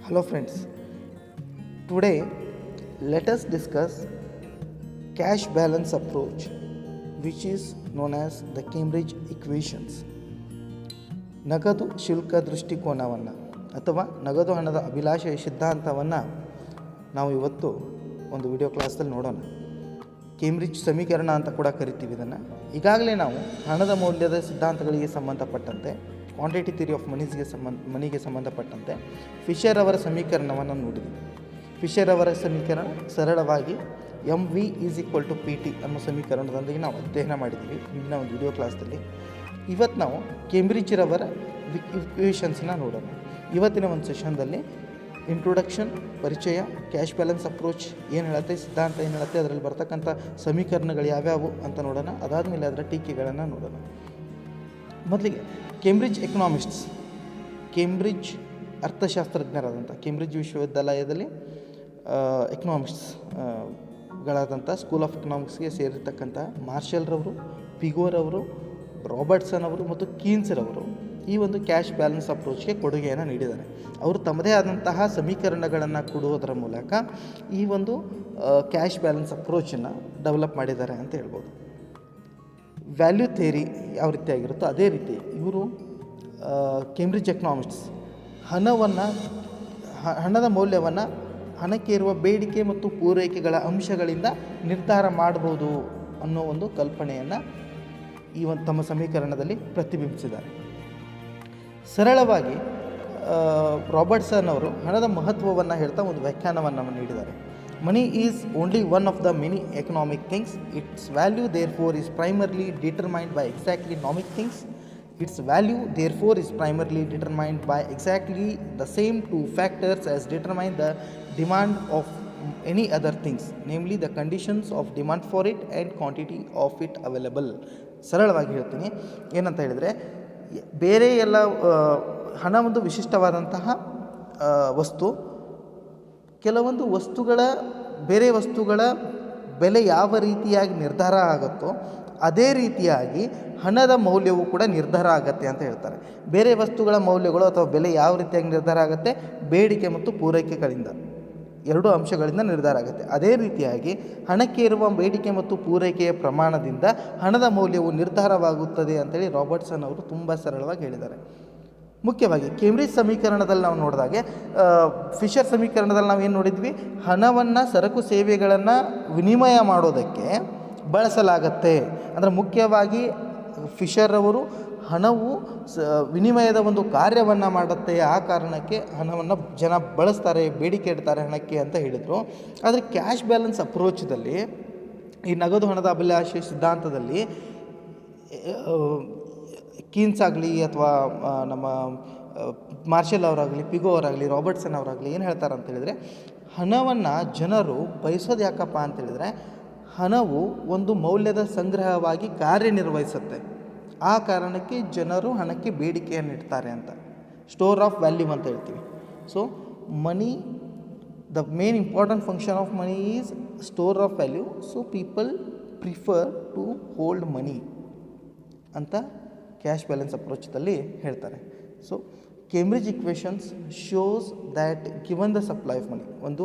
Hello friends, today let us discuss cash balance approach which is known as the Cambridge equations. ನಗದು ಶುಲ್ಕ ದೃಷ್ಟಿಕೋನವನ್ನು ಅಥವಾ ನಗದು ಹಣದ ಅಭಿಲಾಷೆಯ ಸಿದ್ಧಾಂತವನ್ನು ನಾವು ಇವತ್ತು ಒಂದು ವಿಡಿಯೋ ಕ್ಲಾಸಲ್ಲಿ ನೋಡೋಣ. ಕೇಂಬ್ರಿಡ್ಜ್ ಸಮೀಕರಣ ಅಂತ ಕೂಡ ಕರಿತೀವಿ ಇದನ್ನು. ಈಗಾಗಲೇ ನಾವು ಹಣದ ಮೌಲ್ಯದ ಸಿದ್ಧಾಂತಗಳಿಗೆ ಸಂಬಂಧಪಟ್ಟಂತೆ ಕ್ವಾಂಟಿಟಿ ಥಿಯರಿ ಆಫ್ ಮನಿಗೆ ಸಂಬಂಧಪಟ್ಟಂತೆ ಫಿಶರ್ ಅವರ ಸಮೀಕರಣವನ್ನು ನೋಡಿದ್ವಿ. ಫಿಶರ್ ಅವರ ಸಮೀಕರಣ ಸರಳವಾಗಿ MV=PT ಅನ್ನೋ ಸಮೀಕರಣದೊಂದಿಗೆ ನಾವು ಅಧ್ಯಯನ ಮಾಡಿದ್ದೀವಿ ಹಿಂದಿನ ಒಂದು ವಿಡಿಯೋ ಕ್ಲಾಸ್ದಲ್ಲಿ. ಇವತ್ತು ನಾವು ಕೇಂಬ್ರಿಡ್ಜ್ರವರ ಇಕ್ವೇಷನ್ಸ್ನ ನೋಡೋಣ. ಇವತ್ತಿನ ಒಂದು ಸೆಷನ್ದಲ್ಲಿ ಇಂಟ್ರೊಡಕ್ಷನ್, ಪರಿಚಯ, ಕ್ಯಾಶ್ ಬ್ಯಾಲೆನ್ಸ್ ಅಪ್ರೋಚ್ ಏನು ಹೇಳುತ್ತೆ, ಸಿದ್ಧಾಂತ ಏನು ಹೇಳುತ್ತೆ, ಅದರಲ್ಲಿ ಬರ್ತಕ್ಕಂಥ ಸಮೀಕರಣಗಳು ಯಾವ್ಯಾವು ಅಂತ ನೋಡೋಣ. ಅದಾದಮೇಲೆ ಅದರ ಟೀಕೆಗಳನ್ನು ನೋಡೋಣ. ಮೊದಲಿಗೆ ಕೇಂಬ್ರಿಡ್ಜ್ ಎಕನಾಮಿಸ್ಟ್ಸ್, ಕೇಂಬ್ರಿಡ್ಜ್ ಅರ್ಥಶಾಸ್ತ್ರಜ್ಞರಾದಂಥ ಕೇಂಬ್ರಿಡ್ಜ್ ವಿಶ್ವವಿದ್ಯಾಲಯದಲ್ಲಿ ಎಕನಾಮಿಕ್ಸ್ಗಳಾದಂಥ ಸ್ಕೂಲ್ ಆಫ್ ಎಕನಾಮಿಕ್ಸ್ಗೆ ಸೇರಿರ್ತಕ್ಕಂಥ ಮಾರ್ಷಲ್ರವರು, ಪಿಗೋರವರು, ರಾಬರ್ಟ್ಸನ್ ಅವರು ಮತ್ತು ಕೀನ್ಸ್ರವರು ಈ ಒಂದು ಕ್ಯಾಶ್ ಬ್ಯಾಲೆನ್ಸ್ ಅಪ್ರೋಚ್ಗೆ ಕೊಡುಗೆಯನ್ನು ನೀಡಿದ್ದಾರೆ. ಅವರು ತಮ್ಮದೇ ಆದಂತಹ ಸಮೀಕರಣಗಳನ್ನು ಕೊಡುವುದರ ಮೂಲಕ ಈ ಒಂದು ಕ್ಯಾಶ್ ಬ್ಯಾಲೆನ್ಸ್ ಅಪ್ರೋಚನ್ನು ಡೆವಲಪ್ ಮಾಡಿದ್ದಾರೆ ಅಂತ ಹೇಳ್ಬೋದು. ವ್ಯಾಲ್ಯೂ ಥಿಯರಿ ಯಾವ ರೀತಿ ಆಗಿರುತ್ತೋ ಅದೇ ರೀತಿ ಇವರು ಕೇಂಬ್ರಿಡ್ಜ್ ಎಕನಾಮಿಕ್ಸ್ ಹಣದ ಮೌಲ್ಯವನ್ನು ಹಣಕ್ಕೆ ಇರುವ ಬೇಡಿಕೆ ಮತ್ತು ಪೂರೈಕೆಗಳ ಅಂಶಗಳಿಂದ ನಿರ್ಧಾರ ಮಾಡ್ಬೋದು ಅನ್ನೋ ಒಂದು ಕಲ್ಪನೆಯನ್ನು ಈ ಒಂದು ತಮ್ಮ ಸಮೀಕರಣದಲ್ಲಿ ಪ್ರತಿಬಿಂಬಿಸಿದ್ದಾರೆ. ಸರಳವಾಗಿ ರಾಬರ್ಟ್ಸನ್ ಅವರು ಹಣದ ಮಹತ್ವವನ್ನು ಹೇಳ್ತಾ ಒಂದು ವ್ಯಾಖ್ಯಾನವನ್ನು ನೀಡಿದ್ದಾರೆ. Money is only one of the many economic things. Its value therefore is primarily determined by exactly ನಾಮಿಕ್ things. Its value therefore is primarily determined by exactly the same two factors as determine the demand of any other things, namely the conditions of demand for it and quantity of it available. ಸರಳವಾಗಿ ಹೇಳ್ತೀನಿ, ಏನಂತ ಹೇಳಿದರೆ, ಬೇರೆ ಎಲ್ಲ ಹಣ ಒಂದು ವಿಶಿಷ್ಟವಾದಂತಹ ವಸ್ತು. ಕೆಲವೊಂದು ಬೇರೆ ವಸ್ತುಗಳ ಬೆಲೆ ಯಾವ ರೀತಿಯಾಗಿ ನಿರ್ಧಾರ ಆಗುತ್ತೋ ಅದೇ ರೀತಿಯಾಗಿ ಹಣದ ಮೌಲ್ಯವು ಕೂಡ ನಿರ್ಧಾರ ಆಗುತ್ತೆ ಅಂತ ಹೇಳ್ತಾರೆ. ಬೇರೆ ವಸ್ತುಗಳ ಮೌಲ್ಯಗಳು ಅಥವಾ ಬೆಲೆ ಯಾವ ರೀತಿಯಾಗಿ ನಿರ್ಧಾರ ಆಗುತ್ತೆ, ಬೇಡಿಕೆ ಮತ್ತು ಪೂರೈಕೆಗಳಿಂದ, ಎರಡು ಅಂಶಗಳಿಂದ ನಿರ್ಧಾರ ಆಗುತ್ತೆ. ಅದೇ ರೀತಿಯಾಗಿ ಹಣಕ್ಕೆ ಇರುವ ಬೇಡಿಕೆ ಮತ್ತು ಪೂರೈಕೆಯ ಪ್ರಮಾಣದಿಂದ ಹಣದ ಮೌಲ್ಯವು ನಿರ್ಧಾರವಾಗುತ್ತದೆ ಅಂತೇಳಿ ರಾಬರ್ಟ್ಸನ್ ಅವರು ತುಂಬ ಸರಳವಾಗಿ ಹೇಳಿದ್ದಾರೆ. ಮುಖ್ಯವಾಗಿ ಕೇಂಬ್ರಿಡ್ಜ್ ಸಮೀಕರಣದಲ್ಲಿ ನಾವು ನೋಡಿದಾಗೆ, ಫಿಶರ್ ಸಮೀಕರಣದಲ್ಲಿ ನಾವು ಏನು ನೋಡಿದ್ವಿ, ಹಣವನ್ನು ಸರಕು ಸೇವೆಗಳನ್ನು ವಿನಿಮಯ ಮಾಡೋದಕ್ಕೆ ಬಳಸಲಾಗತ್ತೆ. ಅಂದರೆ ಮುಖ್ಯವಾಗಿ ಫಿಶರ್ ಅವರು ಹಣವು ವಿನಿಮಯದ ಒಂದು ಕಾರ್ಯವನ್ನು ಮಾಡುತ್ತೆ, ಆ ಕಾರಣಕ್ಕೆ ಹಣವನ್ನು ಜನ ಬಳಸ್ತಾರೆ, ಬೇಡಿಕೆ ಇಡ್ತಾರೆ ಹಣಕ್ಕೆ ಅಂತ ಹೇಳಿದರು. ಆದರೆ ಕ್ಯಾಶ್ ಬ್ಯಾಲೆನ್ಸ್ ಅಪ್ರೋಚ್ದಲ್ಲಿ, ಈ ನಗದು ಹಣದ ಅಭಿಲಾಷೆ ಸಿದ್ಧಾಂತದಲ್ಲಿ ಕೀನ್ಸ್ ಆಗಲಿ ಅಥವಾ ನಮ್ಮ ಮಾರ್ಷಲ್ ಅವರಾಗಲಿ, ಪಿಗೋ ಅವರಾಗಲಿ, ರಾಬರ್ಟ್ಸನ್ ಅವರಾಗಲಿ ಏನು ಹೇಳ್ತಾರೆ ಅಂತ ಹೇಳಿದರೆ, ಹಣವನ್ನು ಜನರು ಬಯಸೋದು ಯಾಕಪ್ಪ ಅಂತೇಳಿದರೆ, ಹಣವು ಒಂದು ಮೌಲ್ಯದ ಸಂಗ್ರಹವಾಗಿ ಕಾರ್ಯನಿರ್ವಹಿಸುತ್ತೆ, ಆ ಕಾರಣಕ್ಕೆ ಜನರು ಹಣಕ್ಕೆ ಬೇಡಿಕೆಯನ್ನು ಇಡ್ತಾರೆ ಅಂತ. ಸ್ಟೋರ್ ಆಫ್ ವ್ಯಾಲ್ಯೂ ಅಂತ ಹೇಳ್ತೀವಿ. So money, the main important function of money is store of value. So people prefer to hold money ಅಂತ ಕ್ಯಾಶ್ ಬ್ಯಾಲೆನ್ಸ್ ಅಪ್ರೋಚ್ದಲ್ಲಿ ಹೇಳ್ತಾರೆ. So Cambridge equations shows that given the supply of money, ಒಂದು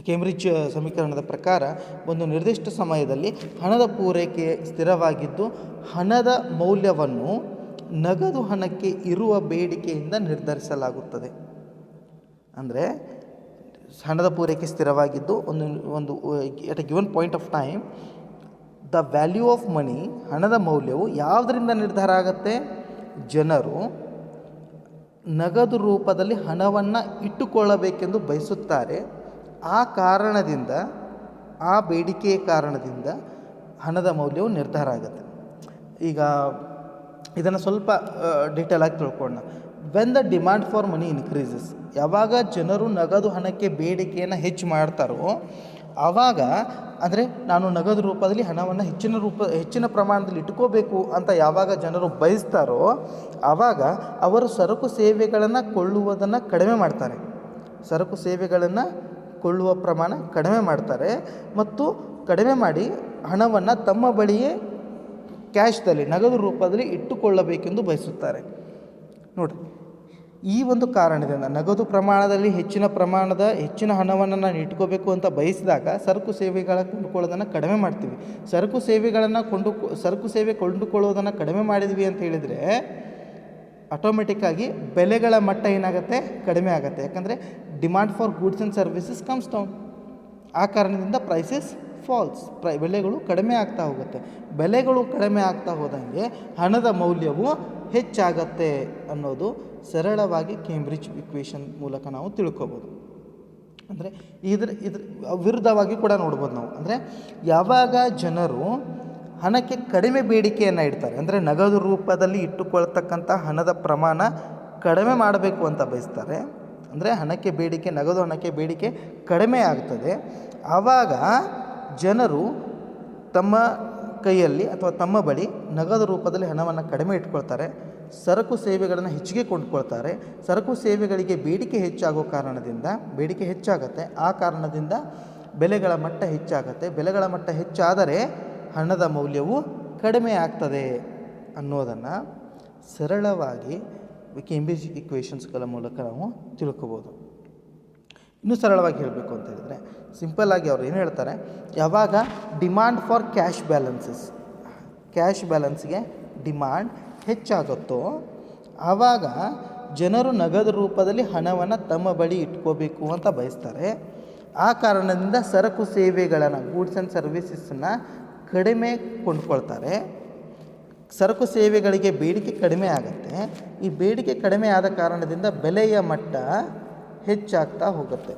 Cambridge ಸಮೀಕರಣದ ಪ್ರಕಾರ ಒಂದು ನಿರ್ದಿಷ್ಟ ಸಮಯದಲ್ಲಿ ಹಣದ ಪೂರೈಕೆ ಸ್ಥಿರವಾಗಿದ್ದು ಹಣದ ಮೌಲ್ಯವನ್ನು ನಗದು ಹಣಕ್ಕೆ ಇರುವ ಬೇಡಿಕೆಯಿಂದ ನಿರ್ಧರಿಸಲಾಗುತ್ತದೆ. ಅಂದರೆ ಹಣದ ಪೂರೈಕೆ ಸ್ಥಿರವಾಗಿದ್ದು ಒಂದು at a given point of time the value of ಮನಿ, ಹಣದ ಮೌಲ್ಯವು ಯಾವುದರಿಂದ ನಿರ್ಧಾರ ಆಗುತ್ತೆ, ಜನರು ನಗದು ರೂಪದಲ್ಲಿ ಹಣವನ್ನು ಇಟ್ಟುಕೊಳ್ಳಬೇಕೆಂದು ಬಯಸುತ್ತಾರೆ, ಆ ಕಾರಣದಿಂದ, ಆ ಬೇಡಿಕೆಯ ಕಾರಣದಿಂದ ಹಣದ ಮೌಲ್ಯವು ನಿರ್ಧಾರ ಆಗುತ್ತೆ. ಈಗ ಇದನ್ನು ಸ್ವಲ್ಪ ಡೀಟೇಲ್ ಆಗಿ ತಿಳ್ಕೊಳ್ಳೋಣ. When the demand for money increases, ಯಾವಾಗ ಜನರು ನಗದು ಹಣಕ್ಕೆ ಬೇಡಿಕೆಯನ್ನು ಹೆಚ್ಚು ಮಾಡ್ತಾರೋ ಆವಾಗ, ಅಂದರೆ ನಾನು ನಗದು ರೂಪದಲ್ಲಿ ಹಣವನ್ನು ಹೆಚ್ಚಿನ ಪ್ರಮಾಣದಲ್ಲಿ ಇಟ್ಕೋಬೇಕು ಅಂತ ಯಾವಾಗ ಜನರು ಬಯಸ್ತಾರೋ ಆವಾಗ ಅವರು ಸರಕು ಸೇವೆಗಳನ್ನು ಕೊಳ್ಳುವುದನ್ನು ಕಡಿಮೆ ಮಾಡ್ತಾರೆ, ಸರಕು ಸೇವೆಗಳನ್ನು ಕೊಳ್ಳುವ ಪ್ರಮಾಣ ಕಡಿಮೆ ಮಾಡ್ತಾರೆ ಮತ್ತು ಕಡಿಮೆ ಮಾಡಿ ಹಣವನ್ನು ತಮ್ಮ ಬಳಿಯೇ ಕ್ಯಾಶ್ದಲ್ಲಿ, ನಗದು ರೂಪದಲ್ಲಿ ಇಟ್ಟುಕೊಳ್ಳಬೇಕೆಂದು ಬಯಸುತ್ತಾರೆ. ನೋಡಿರಿ, ಈ ಒಂದು ಕಾರಣದಿಂದ ನಗದು ಪ್ರಮಾಣದಲ್ಲಿ ಹೆಚ್ಚಿನ ಹಣವನ್ನು ನಾನು ಇಟ್ಕೋಬೇಕು ಅಂತ ಬಯಸಿದಾಗ ಸರಕು ಸೇವೆಗಳ ಕೊಂಡುಕೊಳ್ಳೋದನ್ನು ಕಡಿಮೆ ಮಾಡ್ತೀವಿ. ಸರಕು ಸೇವೆ ಕೊಂಡುಕೊಳ್ಳೋದನ್ನು ಕಡಿಮೆ ಮಾಡಿದ್ವಿ ಅಂತ ಹೇಳಿದರೆ ಆಟೋಮೆಟಿಕ್ಕಾಗಿ ಬೆಲೆಗಳ ಮಟ್ಟ ಏನಾಗುತ್ತೆ, ಕಡಿಮೆ ಆಗುತ್ತೆ. ಯಾಕಂದರೆ demand for goods and services comes down. ಆ ಕಾರಣದಿಂದ ಪ್ರೈಸಸ್ ಫಾಲ್ಸ್, ಬೆಲೆಗಳು ಕಡಿಮೆ ಆಗ್ತಾ ಹೋಗುತ್ತೆ. ಬೆಲೆಗಳು ಕಡಿಮೆ ಆಗ್ತಾ ಹೋದಂಗೆ ಹಣದ ಮೌಲ್ಯವು ಹೆಚ್ಚಾಗತ್ತೆ ಅನ್ನೋದು ಸರಳವಾಗಿ ಕೇಂಬ್ರಿಡ್ಜ್ ಇಕ್ವೇಷನ್ ಮೂಲಕ ನಾವು ತಿಳ್ಕೊಬೋದು. ಅಂದರೆ ಇದ್ರ ವಿರುದ್ಧವಾಗಿ ಕೂಡ ನೋಡ್ಬೋದು ನಾವು. ಅಂದರೆ ಯಾವಾಗ ಜನರು ಹಣಕ್ಕೆ ಕಡಿಮೆ ಬೇಡಿಕೆಯನ್ನು ಇಡ್ತಾರೆ, ಅಂದರೆ ನಗದು ರೂಪದಲ್ಲಿ ಇಟ್ಟುಕೊಳ್ತಕ್ಕಂಥ ಹಣದ ಪ್ರಮಾಣ ಕಡಿಮೆ ಮಾಡಬೇಕು ಅಂತ ಬಯಸ್ತಾರೆ, ಅಂದರೆ ನಗದು ಹಣಕ್ಕೆ ಬೇಡಿಕೆ ಕಡಿಮೆ ಆಗ್ತದೆ, ಆವಾಗ ಜನರು ತಮ್ಮ ಕೈಯಲ್ಲಿ ಅಥವಾ ತಮ್ಮ ಬಳಿ ನಗದು ರೂಪದಲ್ಲಿ ಹಣವನ್ನು ಕಡಿಮೆ ಇಟ್ಕೊಳ್ತಾರೆ, ಸರಕು ಸೇವೆಗಳನ್ನು ಹೆಚ್ಚಿಗೆ ಕೊಂಡ್ಕೊಳ್ತಾರೆ. ಸರಕು ಸೇವೆಗಳಿಗೆ ಬೇಡಿಕೆ ಹೆಚ್ಚಾಗೋ ಕಾರಣದಿಂದ ಬೇಡಿಕೆ ಹೆಚ್ಚಾಗತ್ತೆ. ಆ ಕಾರಣದಿಂದ ಬೆಲೆಗಳ ಮಟ್ಟ ಹೆಚ್ಚಾಗತ್ತೆ. ಬೆಲೆಗಳ ಮಟ್ಟ ಹೆಚ್ಚಾದರೆ ಹಣದ ಮೌಲ್ಯವು ಕಡಿಮೆ ಆಗ್ತದೆ ಅನ್ನೋದನ್ನು ಸರಳವಾಗಿ ಕೇಂಬ್ರಿಡ್ಜ್ ಇಕ್ವೇಷನ್ಸ್ಗಳ ಮೂಲಕ ನಾವು ತಿಳ್ಕೊಬೋದು. ಇನ್ನೂ ಸರಳವಾಗಿ ಹೇಳಬೇಕು ಅಂತ ಹೇಳಿದರೆ ಸಿಂಪಲ್ಲಾಗಿ ಅವ್ರು ಏನು ಹೇಳ್ತಾರೆ, ಯಾವಾಗ ಡಿಮಾಂಡ್ ಫಾರ್ ಕ್ಯಾಶ್ ಬ್ಯಾಲೆನ್ಸ್ಗೆ ಡಿಮಾಂಡ್ ಹೆಚ್ಚಾಗುತ್ತೋ ಆವಾಗ ಜನರು ನಗದು ರೂಪದಲ್ಲಿ ಹಣವನ್ನು ತಮ್ಮ ಬಳಿ ಇಟ್ಕೋಬೇಕು ಅಂತ ಬಯಸ್ತಾರೆ. ಆ ಕಾರಣದಿಂದ ಸರಕು ಸೇವೆಗಳನ್ನು ಗೂಡ್ಸ್ ಆ್ಯಂಡ್ ಸರ್ವಿಸಸ್ಸನ್ನು ಕಡಿಮೆ ಕೊಂಡ್ಕೊಳ್ತಾರೆ. ಸರಕು ಸೇವೆಗಳಿಗೆ ಬೇಡಿಕೆ ಕಡಿಮೆ ಆಗುತ್ತೆ. ಈ ಬೇಡಿಕೆ ಕಡಿಮೆ ಆದ ಕಾರಣದಿಂದ ಬೆಲೆಯ ಮಟ್ಟ ಹೆಚ್ಚಾಗ್ತಾ ಹೋಗುತ್ತೆ.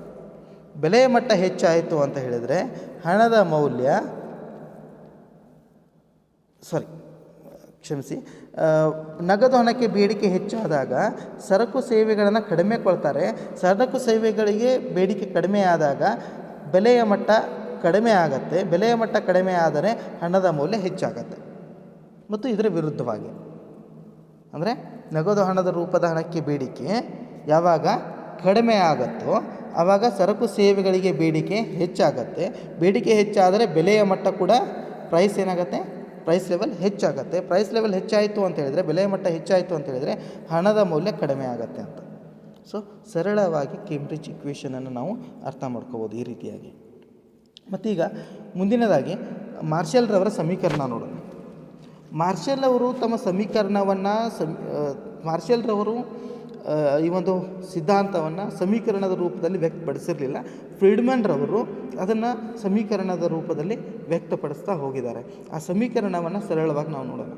ಬೆಲೆಯ ಮಟ್ಟ ಹೆಚ್ಚಾಯಿತು ಅಂತ ಹೇಳಿದರೆ ಹಣದ ಮೌಲ್ಯ ನಗದು ಹಣಕ್ಕೆ ಬೇಡಿಕೆ ಹೆಚ್ಚಾದಾಗ ಸರಕು ಸೇವೆಗಳನ್ನು ಕಡಿಮೆ ಕೊಳ್ತಾರೆ. ಸರಕು ಸೇವೆಗಳಿಗೆ ಬೇಡಿಕೆ ಕಡಿಮೆ ಆದಾಗ ಬೆಲೆಯ ಮಟ್ಟ ಕಡಿಮೆ ಆಗುತ್ತೆ. ಬೆಲೆಯ ಮಟ್ಟ ಕಡಿಮೆ ಆದರೆ ಹಣದ ಮೌಲ್ಯ ಹೆಚ್ಚಾಗತ್ತೆ. ಮತ್ತು ಇದರ ವಿರುದ್ಧವಾಗಿ ಅಂದರೆ ನಗದು ಹಣದ ರೂಪದ ಹಣಕ್ಕೆ ಬೇಡಿಕೆ ಯಾವಾಗ ಕಡಿಮೆ ಆಗುತ್ತೋ ಆವಾಗ ಸರಕು ಸೇವೆಗಳಿಗೆ ಬೇಡಿಕೆ ಹೆಚ್ಚಾಗತ್ತೆ. ಬೇಡಿಕೆ ಹೆಚ್ಚಾದರೆ ಬೆಲೆಯ ಮಟ್ಟ ಕೂಡ ಪ್ರೈಸ್ ಲೆವೆಲ್ ಹೆಚ್ಚಾಗತ್ತೆ. ಪ್ರೈಸ್ ಲೆವೆಲ್ ಹೆಚ್ಚಾಯಿತು ಅಂತ ಹೇಳಿದರೆ, ಬೆಲೆಯ ಮಟ್ಟ ಹೆಚ್ಚಾಯಿತು ಅಂತ ಹೇಳಿದರೆ ಹಣದ ಮೌಲ್ಯ ಕಡಿಮೆ ಆಗುತ್ತೆ ಅಂತ. ಸೊ ಸರಳವಾಗಿ ಕೇಂಬ್ರಿಡ್ಜ್ ಇಕ್ವೇಷನನ್ನು ನಾವು ಅರ್ಥ ಮಾಡ್ಕೋಬೋದು ಈ ರೀತಿಯಾಗಿ. ಮತ್ತೀಗ ಮುಂದಿನದಾಗಿ ಮಾರ್ಷಲ್ ರವರ ಸಮೀಕರಣ ನೋಡೋಣ. ಮಾರ್ಷಲ್ ಅವರು ತಮ್ಮ ಸಮೀಕರಣವನ್ನು ಮಾರ್ಷಲ್ ರವರು ಈ ಒಂದು ಸಿದ್ಧಾಂತವನ್ನು ಸಮೀಕರಣದ ರೂಪದಲ್ಲಿ ವ್ಯಕ್ತಪಡಿಸಿರಲಿಲ್ಲ. ಫ್ರೀಡ್ಮನ್ ರವರು ಅದನ್ನು ಸಮೀಕರಣದ ರೂಪದಲ್ಲಿ ವ್ಯಕ್ತಪಡಿಸ್ತಾ ಹೋಗಿದ್ದಾರೆ. ಆ ಸಮೀಕರಣವನ್ನು ಸರಳವಾಗಿ ನಾವು ನೋಡೋಣ.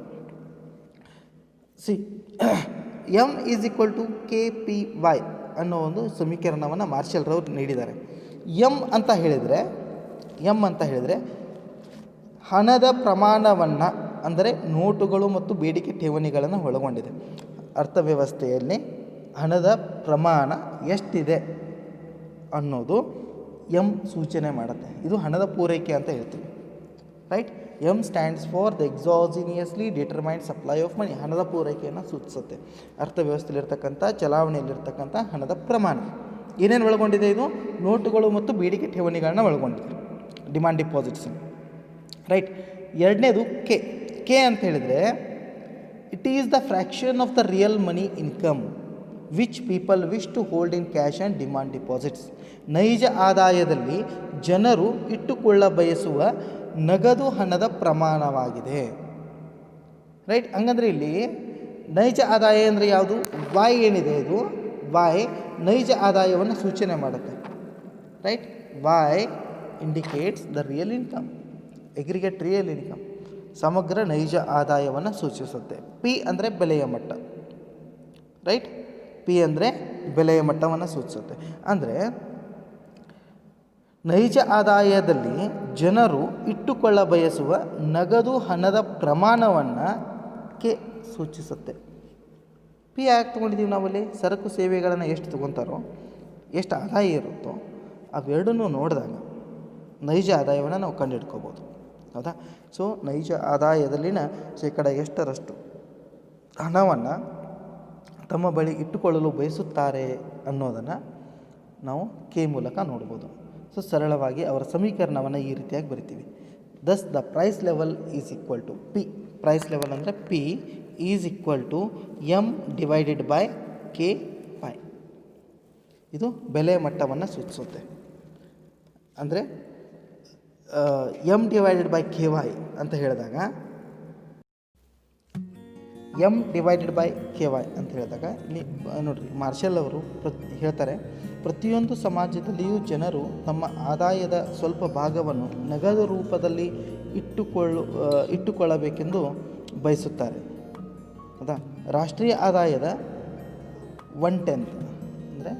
M = KPY ಅನ್ನೋ ಒಂದು ಸಮೀಕರಣವನ್ನು ಮಾರ್ಷಲ್ ರವರು ನೀಡಿದ್ದಾರೆ. ಎಮ್ ಅಂತ ಹೇಳಿದರೆ ಹಣದ ಪ್ರಮಾಣವನ್ನು, ಅಂದರೆ ನೋಟುಗಳು ಮತ್ತು ಬೇಡಿಕೆ ಠೇವಣಿಗಳನ್ನು ಒಳಗೊಂಡಿದೆ. ಅರ್ಥವ್ಯವಸ್ಥೆಯಲ್ಲಿ ಹಣದ ಪ್ರಮಾಣ ಎಷ್ಟಿದೆ ಅನ್ನೋದು ಎಮ್ ಸೂಚನೆ ಮಾಡುತ್ತೆ. ಇದು ಹಣದ ಪೂರೈಕೆ ಅಂತ ಹೇಳ್ತೀವಿ, right. M stands for the exogenously determined supply of ಮನಿ. ಹಣದ ಪೂರೈಕೆಯನ್ನು ಸೂಚಿಸುತ್ತೆ. ಅರ್ಥವ್ಯವಸ್ಥೆಯಲ್ಲಿರ್ತಕ್ಕಂಥ, ಚಲಾವಣೆಯಲ್ಲಿರ್ತಕ್ಕಂಥ ಹಣದ ಪ್ರಮಾಣ ಏನೇನು ಒಳಗೊಂಡಿದೆ? ಇದು ನೋಟುಗಳು ಮತ್ತು ಬೇಡಿಕೆ ಠೇವಣಿಗಳನ್ನ ಒಳಗೊಂಡಿದೆ, ಡಿಮಾಂಡ್ ಡಿಪಾಸಿಟ್ಸ್, ರೈಟ್. ಎರಡನೇದು ಕೆ ಅಂತ ಹೇಳಿದರೆ it is the fraction of the real money income which people wish to hold in cash and demand deposits. ನೈಜ ಆದಾಯದಲ್ಲಿ ಜನರು ಇಟ್ಟುಕೊಳ್ಳ ಬಯಸುವ ನಗದು ಹಣದ ಪ್ರಮಾಣವಾಗಿದೆ, ರೈಟ್. ಹಂಗಂದ್ರೆ ಇಲ್ಲಿ ನೈಜ ಆದಾಯ ಅಂದರೆ ಯಾವುದು? ವಾಯ್ ಏನಿದೆ, ಇದು ವಾಯ್ ನೈಜ ಆದಾಯವನ್ನು ಸೂಚನೆ ಮಾಡುತ್ತೆ, right. Y indicates the real income, ಎಗ್ರಿಗೇಟ್ real income, ಸಮಗ್ರ ನೈಜ ಆದಾಯವನ್ನು ಸೂಚಿಸುತ್ತೆ. ಪಿ ಅಂದರೆ ಬೆಲೆಯ ಮಟ್ಟ, ರೈಟ್. ಪಿ ಅಂದರೆ ಬೆಲೆಯ ಮಟ್ಟವನ್ನು ಸೂಚಿಸುತ್ತೆ. ಅಂದರೆ ನೈಜ ಆದಾಯದಲ್ಲಿ ಜನರು ಇಟ್ಟುಕೊಳ್ಳ ಬಯಸುವ ನಗದು ಹಣದ ಪ್ರಮಾಣವನ್ನು ಕೆ ಸೂಚಿಸುತ್ತೆ. ಪಿ ಯಾಕೆ ತೊಗೊಂಡಿದ್ದೀವಿ ನಾವಲ್ಲಿ? ಸರಕು ಸೇವೆಗಳನ್ನು ಎಷ್ಟು ತೊಗೊತಾರೋ, ಎಷ್ಟು ಆದಾಯ ಇರುತ್ತೋ ಅವೆರಡನ್ನೂ ನೋಡಿದಾಗ ನೈಜ ಆದಾಯವನ್ನು ನಾವು ಕಂಡುಹಿಡ್ಕೋಬೋದು, ಹೌದಾ? ಸೊ ನೈಜ ಆದಾಯದಲ್ಲಿನ ಶೇಕಡ ಎಷ್ಟರಷ್ಟು ಹಣವನ್ನು ತಮ್ಮ ಬಳಿ ಇಟ್ಟುಕೊಳ್ಳಲು ಬಯಸುತ್ತಾರೆ ಅನ್ನೋದನ್ನು ನಾವು ಕೆ ಮೂಲಕ ನೋಡ್ಬೋದು. ಸೊ ಸರಳವಾಗಿ ಅವರ ಸಮೀಕರಣವನ್ನು ಈ ರೀತಿಯಾಗಿ ಬರಿತೀವಿ. Thus the price level is equal to P. Price level ಅಂದರೆ P is equal to M divided by K ಇದು ಬೆಲೆ ಮಟ್ಟವನ್ನು ಸೂಚಿಸುತ್ತೆ. ಅಂದರೆ M/KY ಅಂತ ಹೇಳಿದಾಗ M/KY ಅಂತ ಹೇಳಿದಾಗ ಇಲ್ಲಿ ನೋಡಿರಿ, ಮಾರ್ಷಲ್ ಅವರು ಹೇಳ್ತಾರೆ, ಪ್ರತಿಯೊಂದು ಸಮಾಜದಲ್ಲಿಯೂ ಜನರು ತಮ್ಮ ಆದಾಯದ ಸ್ವಲ್ಪ ಭಾಗವನ್ನು ನಗದು ರೂಪದಲ್ಲಿ ಇಟ್ಟುಕೊಳ್ಳಬೇಕೆಂದು ಬಯಸುತ್ತಾರೆ. ಹೌದಾ? ರಾಷ್ಟ್ರೀಯ ಆದಾಯದ 1/10 ಅಂದರೆ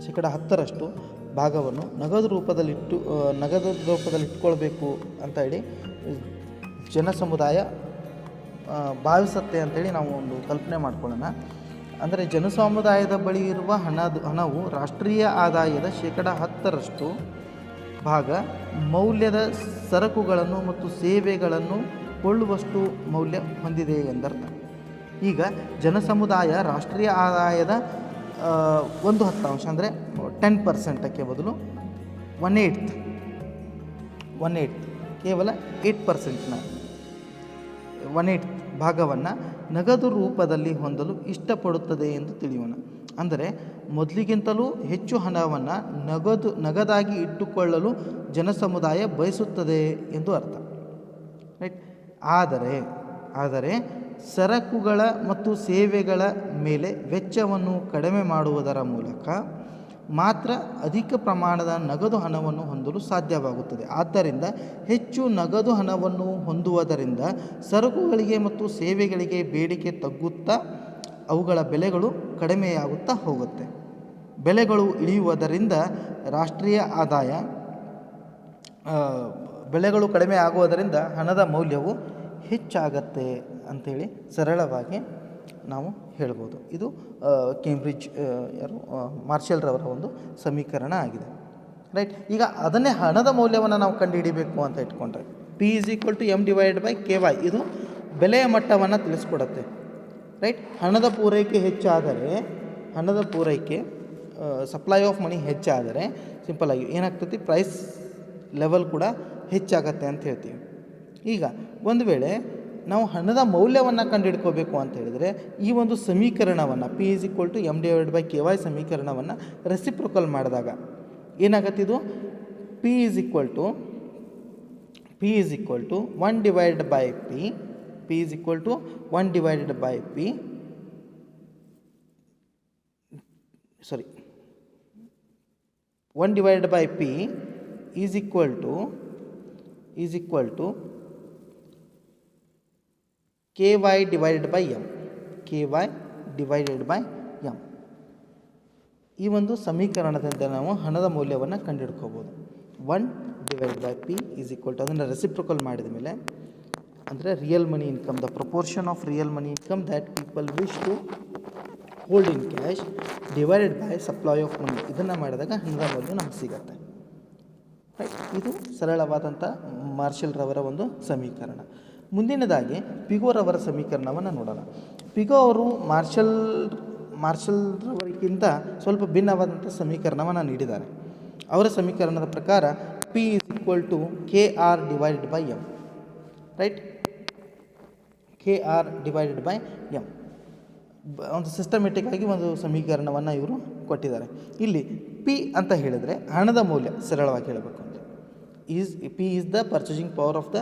10% ಭಾಗವನ್ನು ನಗದು ರೂಪದಲ್ಲಿ ಇಟ್ಕೊಳ್ಬೇಕು ಅಂತ ಹೇಳಿ ಜನಸಮುದಾಯ ಭಾವಿಸುತ್ತೆ ಅಂಥೇಳಿ ನಾವು ಒಂದು ಕಲ್ಪನೆ ಮಾಡ್ಕೊಳ್ಳೋಣ. ಅಂದರೆ ಜನಸಮುದಾಯದ ಬಳಿ ಇರುವ ಹಣವು ರಾಷ್ಟ್ರೀಯ ಆದಾಯದ 10% ಭಾಗ ಮೌಲ್ಯದ ಸರಕುಗಳನ್ನು ಮತ್ತು ಸೇವೆಗಳನ್ನು ಕೊಳ್ಳುವಷ್ಟು ಮೌಲ್ಯ ಹೊಂದಿದೆ ಎಂದರ್ಥ. ಈಗ ಜನಸಮುದಾಯ ರಾಷ್ಟ್ರೀಯ ಆದಾಯದ 1/10 ಅಂದರೆ 10%ಕ್ಕೆ ಬದಲು 1/8 ಕೇವಲ 8%ನ 1/8 ಭಾಗವನ್ನು ನಗದು ರೂಪದಲ್ಲಿ ಹೊಂದಲು ಇಷ್ಟಪಡುತ್ತದೆ ಎಂದು ತಿಳಿಯೋಣ. ಅಂದರೆ ಮೊದಲಿಗಿಂತಲೂ ಹೆಚ್ಚು ಹಣವನ್ನು ನಗದಾಗಿ ಇಟ್ಟುಕೊಳ್ಳಲು ಜನಸಮುದಾಯ ಬಯಸುತ್ತದೆ ಎಂದು ಅರ್ಥ. ರೈಟ್. ಆದರೆ ಸರಕುಗಳ ಮತ್ತು ಸೇವೆಗಳ ಮೇಲೆ ವೆಚ್ಚವನ್ನು ಕಡಿಮೆ ಮಾಡುವುದರ ಮೂಲಕ ಮಾತ್ರ ಅಧಿಕ ಪ್ರಮಾಣದ ನಗದು ಹಣವನ್ನು ಹೊಂದಲು ಸಾಧ್ಯವಾಗುತ್ತದೆ. ಆದ್ದರಿಂದ ಹೆಚ್ಚು ನಗದು ಹಣವನ್ನು ಹೊಂದುವುದರಿಂದ ಸರಕುಗಳಿಗೆ ಮತ್ತು ಸೇವೆಗಳಿಗೆ ಬೇಡಿಕೆ ತಗ್ಗುತ್ತಾ ಅವುಗಳ ಬೆಲೆಗಳು ಕಡಿಮೆಯಾಗುತ್ತಾ ಹೋಗುತ್ತೆ. ಬೆಲೆಗಳು ಇಳಿಯುವುದರಿಂದ ರಾಷ್ಟ್ರೀಯ ಆದಾಯ ಬೆಲೆಗಳು ಕಡಿಮೆ ಆಗುವುದರಿಂದ ಹಣದ ಮೌಲ್ಯವು ಹೆಚ್ಚಾಗತ್ತೆ ಅಂಥೇಳಿ ಸರಳವಾಗಿ ನಾವು ಹೇಳ್ಬೋದು. ಇದು ಮಾರ್ಷಲ್ರವರ ಒಂದು ಸಮೀಕರಣ ಆಗಿದೆ. ರೈಟ್. ಈಗ ಅದನ್ನೇ ಹಣದ ಮೌಲ್ಯವನ್ನು ನಾವು ಕಂಡುಹಿಡಿಬೇಕು ಅಂತ ಇಟ್ಕೊಂಡ್ರೆ P=M/KY ಇದು ಬೆಲೆಯ ಮಟ್ಟವನ್ನು ತಿಳಿಸ್ಕೊಡುತ್ತೆ. ರೈಟ್. ಹಣದ ಪೂರೈಕೆ ಹೆಚ್ಚಾದರೆ, ಸಪ್ಲೈ ಆಫ್ ಮನಿ ಹೆಚ್ಚಾದರೆ ಸಿಂಪಲ್ಲಾಗಿ ಏನಾಗ್ತೈತಿ, ಪ್ರೈಸ್ ಲೆವೆಲ್ ಕೂಡ ಹೆಚ್ಚಾಗತ್ತೆ ಅಂತ ಹೇಳ್ತೀವಿ. ಈಗ ಒಂದು ವೇಳೆ ನಾವು ಹಣದ ಮೌಲ್ಯವನ್ನು ಕಂಡುಹಿಡ್ಕೋಬೇಕು ಅಂತ ಹೇಳಿದರೆ ಈ ಒಂದು ಸಮೀಕರಣವನ್ನು P=M/KY ಸಮೀಕರಣವನ್ನು ರೆಸಿಪ್ರೊಕಲ್ ಮಾಡಿದಾಗ ಏನಾಗತ್ತೆ, ಇದು KY/M. ಈ ಒಂದು ಸಮೀಕರಣದಿಂದ ನಾವು ಹಣದ ಮೌಲ್ಯವನ್ನು ಕಂಡುಹಿಡ್ಕೋಬೋದು. 1/P ಅದನ್ನು ರೆಸಿಪ್ರೊಕಲ್ ಮಾಡಿದ ಮೇಲೆ ಅಂದರೆ real money income, the proportion of real money income that people wish to hold in cash divided by supply of money. ಇದನ್ನು ಮಾಡಿದಾಗ ಹಣದ ಮೌಲ್ಯ ನಮಗೆ ಸಿಗತ್ತೆ. ರೈಟ್. ಇದು ಸರಳವಾದಂಥ ಮಾರ್ಷಲ್ರವರ ಒಂದು ಸಮೀಕರಣ. ಮುಂದಿನದಾಗಿ ಪಿಗೋರವರ ಸಮೀಕರಣವನ್ನು ನೋಡೋಣ. ಪಿಗೋ ಅವರು ಮಾರ್ಷಲ್ರವರಿಗಿಂತ ಸ್ವಲ್ಪ ಭಿನ್ನವಾದಂಥ ಸಮೀಕರಣವನ್ನು ನೀಡಿದ್ದಾರೆ. ಅವರ ಸಮೀಕರಣದ ಪ್ರಕಾರ P=KR/M. ರೈಟ್. KR/M ಒಂದು ಸಿಸ್ಟಮೆಟಿಕ್ ಆಗಿ ಒಂದು ಸಮೀಕರಣವನ್ನು ಇವರು ಕೊಟ್ಟಿದ್ದಾರೆ. ಇಲ್ಲಿ P ಅಂತ ಹೇಳಿದರೆ ಹಣದ ಮೌಲ್ಯ, ಸರಳವಾಗಿ ಹೇಳಬೇಕು ಅಂದರೆ P is the purchasing power of the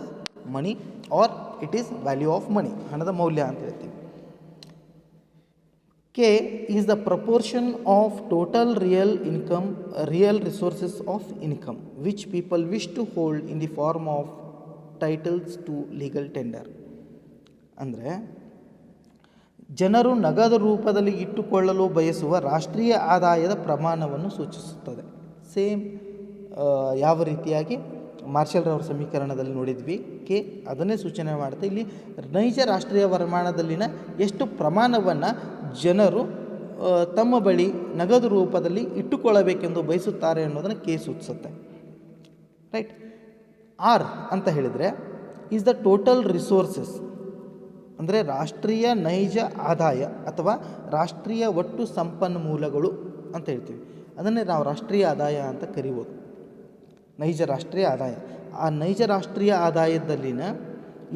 money or it is value of money, money ಮೌಲ್ಯ ಅಂತ ಹೇಳ್ತೀವಿ. K is the proportion of total real resources of income which people wish to hold in the form of titles to legal tender. ಅಂದರೆ ಜನರು ನಗದು ರೂಪದಲ್ಲಿ ಇಟ್ಟುಕೊಳ್ಳಲು ಬಯಸುವ ರಾಷ್ಟ್ರೀಯ ಆದಾಯದ ಪ್ರಮಾಣವನ್ನು ಸೂಚಿಸುತ್ತದೆ. ಸೇಮ್ ಯಾವ ರೀತಿಯಾಗಿ ಮಾರ್ಷಲ್ರವರ ಸಮೀಕರಣದಲ್ಲಿ ನೋಡಿದ್ವಿ, ಕೆ ಅದನ್ನೇ ಸೂಚನೆ ಮಾಡುತ್ತೆ. ಇಲ್ಲಿ ನೈಜ ರಾಷ್ಟ್ರೀಯ ವರಮಾನದಲ್ಲಿನ ಎಷ್ಟು ಪ್ರಮಾಣವನ್ನು ಜನರು ತಮ್ಮ ಬಳಿ ನಗದು ರೂಪದಲ್ಲಿ ಇಟ್ಟುಕೊಳ್ಳಬೇಕೆಂದು ಬಯಸುತ್ತಾರೆ ಅನ್ನೋದನ್ನು ಕೆ ಸೂಚಿಸುತ್ತೆ. ರೈಟ್. ಆರ್ ಅಂತ ಹೇಳಿದರೆ ಈಸ್ ದ ಟೋಟಲ್ ರಿಸೋರ್ಸಸ್, ಅಂದರೆ ರಾಷ್ಟ್ರೀಯ ನೈಜ ಆದಾಯ ಅಥವಾ ರಾಷ್ಟ್ರೀಯ ಒಟ್ಟು ಸಂಪನ್ಮೂಲಗಳು ಅಂತ ಹೇಳ್ತೀವಿ. ಅದನ್ನೇ ನಾವು ರಾಷ್ಟ್ರೀಯ ಆದಾಯ ಅಂತ ಕರಿಬೋದು. ನೈಜ ರಾಷ್ಟ್ರೀಯ ಆದಾಯ, ಆ ನೈಜ ರಾಷ್ಟ್ರೀಯ ಆದಾಯದಲ್ಲಿನ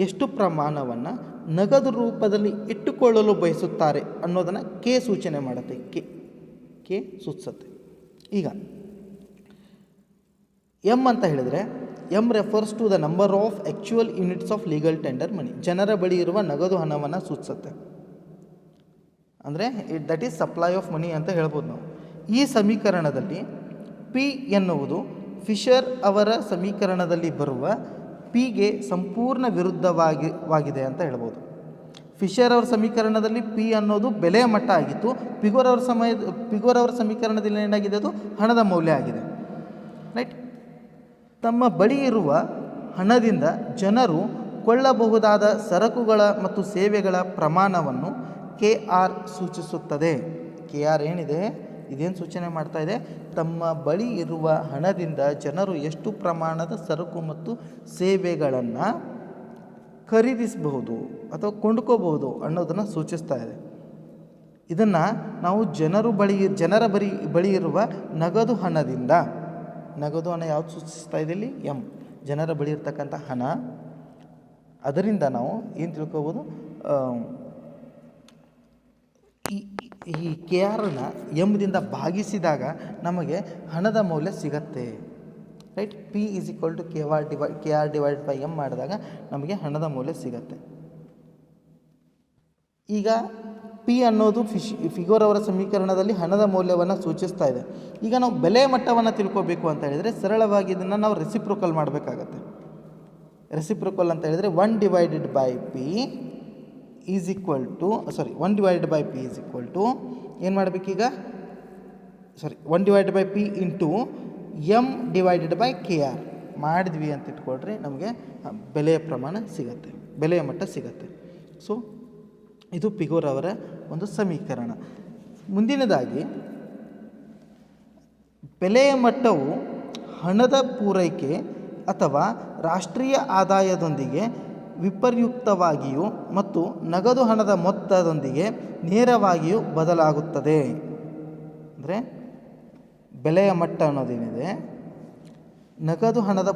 ಎಷ್ಟು ಪ್ರಮಾಣವನ್ನು ನಗದು ರೂಪದಲ್ಲಿ ಇಟ್ಟುಕೊಳ್ಳಲು ಬಯಸುತ್ತಾರೆ ಅನ್ನೋದನ್ನು ಕೆ ಸೂಚನೆ ಮಾಡುತ್ತೆ. ಕೆ ಸೂಚಿಸುತ್ತೆ. ಈಗ ಎಮ್ ಅಂತ ಹೇಳಿದರೆ M refers to the number of actual units of legal tender money. ಜನರ ಬಳಿ ಇರುವ ನಗದು ಹಣವನ್ನು ಸೂಚಿಸುತ್ತೆ. ಅಂದರೆ that is supply of money ಅಂತ ಹೇಳ್ಬೋದು ನಾವು. ಈ ಸಮೀಕರಣದಲ್ಲಿ ಪಿ ಎನ್ನುವುದು ಫಿಶರ್ ಅವರ ಸಮೀಕರಣದಲ್ಲಿ ಬರುವ ಪಿಗೆ ಸಂಪೂರ್ಣ ವಿರುದ್ಧವಾಗಿದೆ ಅಂತ ಹೇಳ್ಬೋದು. ಫಿಶರ್ ಅವರ ಸಮೀಕರಣದಲ್ಲಿ ಪಿ ಅನ್ನೋದು ಬೆಲೆಯ ಮಟ್ಟ ಆಗಿತ್ತು. ಪಿಗೋರ್ ಅವರ ಸಮೀಕರಣದಲ್ಲಿ ಏನಾಗಿದೆ, ಅದು ಹಣದ ಮೌಲ್ಯ ಆಗಿದೆ. ರೈಟ್. ತಮ್ಮ ಬಳಿ ಇರುವ ಹಣದಿಂದ ಜನರು ಕೊಳ್ಳಬಹುದಾದ ಸರಕುಗಳ ಮತ್ತು ಸೇವೆಗಳ ಪ್ರಮಾಣವನ್ನು ಕೆ ಆರ್ ಸೂಚಿಸುತ್ತದೆ. ಕೆ ಆರ್ ಏನಿದೆ, ಇದೇನು ಸೂಚನೆ ಮಾಡ್ತಾ ಇದೆ, ತಮ್ಮ ಬಳಿ ಇರುವ ಹಣದಿಂದ ಜನರು ಎಷ್ಟು ಪ್ರಮಾಣದ ಸರಕು ಮತ್ತು ಸೇವೆಗಳನ್ನು ಖರೀದಿಸಬಹುದು ಅಥವಾ ಕೊಂಡ್ಕೋಬಹುದು ಅನ್ನೋದನ್ನು ಸೂಚಿಸ್ತಾ ಇದೆ. ಇದನ್ನು ನಾವು ಜನರ ಬಳಿ ಇರುವ ನಗದು ಹಣದಿಂದ, ನಗದು ಹಣ ಯಾವುದು ಸೂಚಿಸ್ತಾ ಇದೆ ಇಲ್ಲಿ, ಎಮ್, ಜನರ ಬಳಿ ಇರ್ತಕ್ಕಂಥ ಹಣ, ಅದರಿಂದ ನಾವು ಏನು ತಿಳ್ಕೊಬೋದು, ಈ ಕೆ ಆರನ್ನು ಎಮ್ದಿಂದ ಭಾಗಿಸಿದಾಗ ನಮಗೆ ಹಣದ ಮೌಲ್ಯ ಸಿಗತ್ತೆ. Right. P is equal to K R divide by M ಮಾಡಿದಾಗ ನಮಗೆ ಹಣದ ಮೌಲ್ಯ ಸಿಗತ್ತೆ. ಈಗ ಪಿ ಅನ್ನೋದು ಫಿಗೋರ್ ಅವರ ಸಮೀಕರಣದಲ್ಲಿ ಹಣದ ಮೌಲ್ಯವನ್ನು ಸೂಚಿಸ್ತಾ ಇದೆ. ಈಗ ನಾವು ಬೆಲೆ ಮಟ್ಟವನ್ನು ತಿಳ್ಕೊಬೇಕು ಅಂತ ಹೇಳಿದರೆ ಸರಳವಾಗಿ ಇದನ್ನು ನಾವು ರೆಸಿಪ್ರೋಕಲ್ ಮಾಡಬೇಕಾಗತ್ತೆ. ರೆಸಿಪ್ರೋಕಲ್ ಅಂತ ಹೇಳಿದರೆ 1 divided by P is equal to 1 divided by P is equal to ಏನು ಮಾಡಬೇಕೀಗ, 1 divided by P into M divided by K R ಮಾಡಿದ್ವಿ ಅಂತ ಇಟ್ಕೊಳ್ರಿ, ನಮಗೆ ಬೆಲೆಯ ಪ್ರಮಾಣ ಸಿಗತ್ತೆ, ಬೆಲೆಯ ಮಟ್ಟ ಸಿಗತ್ತೆ. ಸೊ ಇದು ಪಿಗೋರ್ ಅವರ ಒಂದು ಸಮೀಕರಣ. ಮುಂದಿನದಾಗಿ, ಬೆಲೆಯ ಮಟ್ಟವು ಹಣದ ಪೂರೈಕೆ ಅಥವಾ ರಾಷ್ಟ್ರೀಯ ಆದಾಯದೊಂದಿಗೆ ವಿಪರ್ಯುಕ್ತವಾಗಿಯೂ ಮತ್ತು ನಗದು ಹಣದ ಮೊತ್ತದೊಂದಿಗೆ ನೇರವಾಗಿಯೂ ಬದಲಾಗುತ್ತದೆ. ಅಂದರೆ ಬೆಲೆಯ ಮಟ್ಟ ಅನ್ನೋದೇನಿದೆ, ನಗದು ಹಣದ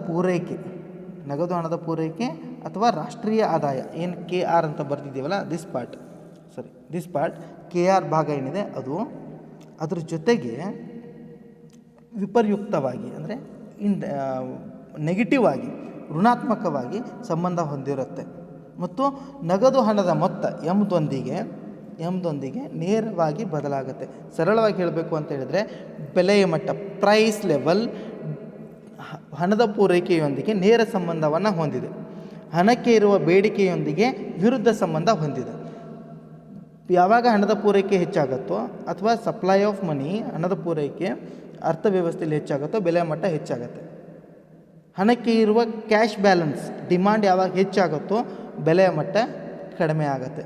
ಪೂರೈಕೆ ಅಥವಾ ರಾಷ್ಟ್ರೀಯ ಆದಾಯ, ಏನು ಕೆ ಆರ್ ಅಂತ ಬರ್ತಿದ್ದೀವಲ್ಲ, ದಿಸ್ ಪಾರ್ಟ್ ಕೆ ಆರ್ ಭಾಗ ಏನಿದೆ ಅದು, ಅದ್ರ ಜೊತೆಗೆ ವಿಪರ್ಯುಕ್ತವಾಗಿ ಅಂದರೆ ನೆಗೆಟಿವ್ ಆಗಿ, ಋಣಾತ್ಮಕವಾಗಿ ಸಂಬಂಧ ಹೊಂದಿರುತ್ತೆ. ಮತ್ತು ನಗದು ಹಣದ ಮೊತ್ತ ಎಮ್ದೊಂದಿಗೆ ನೇರವಾಗಿ ಬದಲಾಗುತ್ತೆ. ಸರಳವಾಗಿ ಹೇಳಬೇಕು ಅಂತ ಹೇಳಿದರೆ, ಬೆಲೆಯ ಮಟ್ಟ ಪ್ರೈಸ್ ಲೆವೆಲ್ ಹಣದ ಪೂರೈಕೆಯೊಂದಿಗೆ ನೇರ ಸಂಬಂಧವನ್ನು ಹೊಂದಿದೆ, ಹಣಕ್ಕೆ ಇರುವ ಬೇಡಿಕೆಯೊಂದಿಗೆ ವಿರುದ್ಧ ಸಂಬಂಧ ಹೊಂದಿದೆ. ಯಾವಾಗ ಹಣದ ಪೂರೈಕೆ ಹೆಚ್ಚಾಗುತ್ತೋ ಅಥವಾ ಸಪ್ಲೈ ಆಫ್ ಮನಿ, ಹಣದ ಪೂರೈಕೆ ಅರ್ಥವ್ಯವಸ್ಥೆಯಲ್ಲಿ ಹೆಚ್ಚಾಗುತ್ತೋ ಬೆಲೆಯ ಮಟ್ಟ ಹೆಚ್ಚಾಗುತ್ತೆ. ಹಣಕ್ಕೆ ಇರುವ ಕ್ಯಾಶ್ ಬ್ಯಾಲೆನ್ಸ್ ಡಿಮಾಂಡ್ ಯಾವಾಗ ಹೆಚ್ಚಾಗುತ್ತೋ ಬೆಲೆಯ ಮಟ್ಟ ಕಡಿಮೆ ಆಗುತ್ತೆ.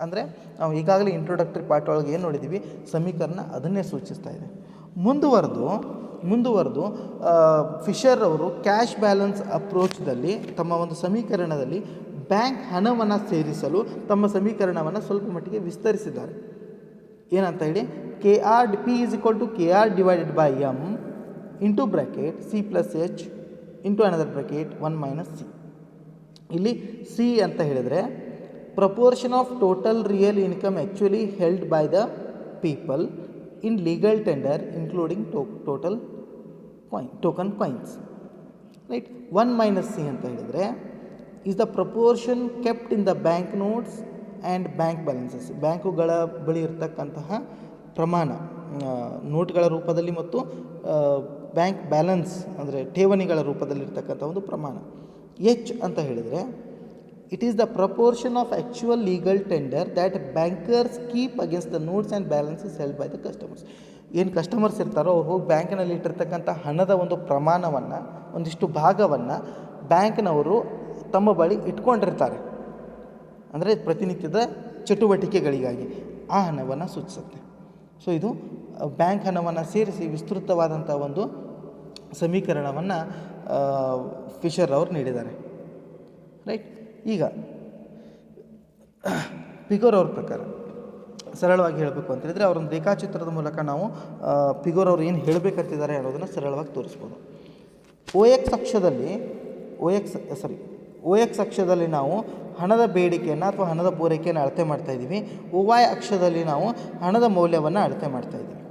ಅಂದರೆ ನಾವು ಈಗಾಗಲೇ ಇಂಟ್ರೊಡಕ್ಟರಿ ಪಾರ್ಟ್ ಒಳಗೆ ಏನು ನೋಡಿದ್ದೀವಿ, ಸಮೀಕರಣ ಅದನ್ನೇ ಸೂಚಿಸ್ತಾ ಇದೆ. ಮುಂದುವರೆದು ಫಿಶರ್ ಅವರು ಕ್ಯಾಶ್ ಬ್ಯಾಲೆನ್ಸ್ ಅಪ್ರೋಚ್ದಲ್ಲಿ ತಮ್ಮ ಒಂದು ಸಮೀಕರಣದಲ್ಲಿ ಬ್ಯಾಂಕ್ ಹಣವನ್ನು ಸೇರಿಸಲು ತಮ್ಮ ಸಮೀಕರಣವನ್ನು ಸ್ವಲ್ಪ ಮಟ್ಟಿಗೆ ವಿಸ್ತರಿಸಿದ್ದಾರೆ. ಏನಂತ ಹೇಳಿ, P is equal to K R divided by M into bracket C plus H into another bracket 1 minus C. ಇಲ್ಲಿ ಸಿ ಅಂತ ಹೇಳಿದರೆ proportion of total real income actually held by the people in legal tender including token coins. Right. 1 minus C ಅಂತ ಹೇಳಿದರೆ is the proportion kept in the bank notes and bank balances. ಬ್ಯಾಂಕುಗಳ ಬಳಿ ಇರತಕ್ಕಂತಹ ಪ್ರಮಾಣ, ನೋಟ್ಗಳ ರೂಪದಲ್ಲಿ ಮತ್ತು ಬ್ಯಾಂಕ್ ಬ್ಯಾಲೆನ್ಸ್ ಅಂದರೆ ಠೇವಣಿಗಳ ರೂಪದಲ್ಲಿರ್ತಕ್ಕಂಥ ಒಂದು ಪ್ರಮಾಣ. ಎಚ್ ಅಂತ ಹೇಳಿದರೆ it is the proportion of actual legal tender that bankers keep against the notes and balances held by the customers. ಏನು ಕಸ್ಟಮರ್ಸ್ ಇರ್ತಾರೋ ಅವ್ರು ಹೋಗಿ ಬ್ಯಾಂಕಿನಲ್ಲಿ ಇಟ್ಟಿರ್ತಕ್ಕಂಥ ಹಣದ ಒಂದು ಪ್ರಮಾಣವನ್ನು, ಒಂದಿಷ್ಟು ಭಾಗವನ್ನು ಬ್ಯಾಂಕ್ನವರು ತಮ್ಮ ಬಳಿ ಇಟ್ಕೊಂಡಿರ್ತಾರೆ. ಅಂದರೆ ಪ್ರತಿನಿತ್ಯದ ಚಟುವಟಿಕೆಗಳಿಗಾಗಿ ಆ ಹಣವನ್ನು ಸೂಚಿಸುತ್ತೆ. ಸೊ ಇದು ಬ್ಯಾಂಕ್ ಹಣವನ್ನು ಸೇರಿಸಿ ವಿಸ್ತೃತವಾದಂಥ ಒಂದು ಸಮೀಕರಣವನ್ನು ಫಿಶರ್ ಅವರು ನೀಡಿದ್ದಾರೆ. ರೈಟ್. ಈಗ ಪಿಗೋರ್ ಅವ್ರ ಪ್ರಕಾರ ಸರಳವಾಗಿ ಹೇಳಬೇಕು ಅಂತ ಹೇಳಿದರೆ, ಅವರೊಂದು ರೇಖಾಚಿತ್ರದ ಮೂಲಕ ನಾವು ಪಿಗೋರ್ ಅವರು ಏನು ಹೇಳಬೇಕಂತಿದ್ದಾರೆ ಅನ್ನೋದನ್ನು ಸರಳವಾಗಿ ತೋರಿಸ್ಬೋದು. OX ಅಕ್ಷದಲ್ಲಿ ನಾವು ಹಣದ ಬೇಡಿಕೆಯನ್ನು ಅಥವಾ ಹಣದ ಪೂರೈಕೆಯನ್ನು ಅಳತೆ ಮಾಡ್ತಾಯಿದ್ದೀವಿ. OY ಅಕ್ಷದಲ್ಲಿ ನಾವು ಹಣದ ಮೌಲ್ಯವನ್ನು ಅಳತೆ ಮಾಡ್ತಾಯಿದ್ದೀವಿ.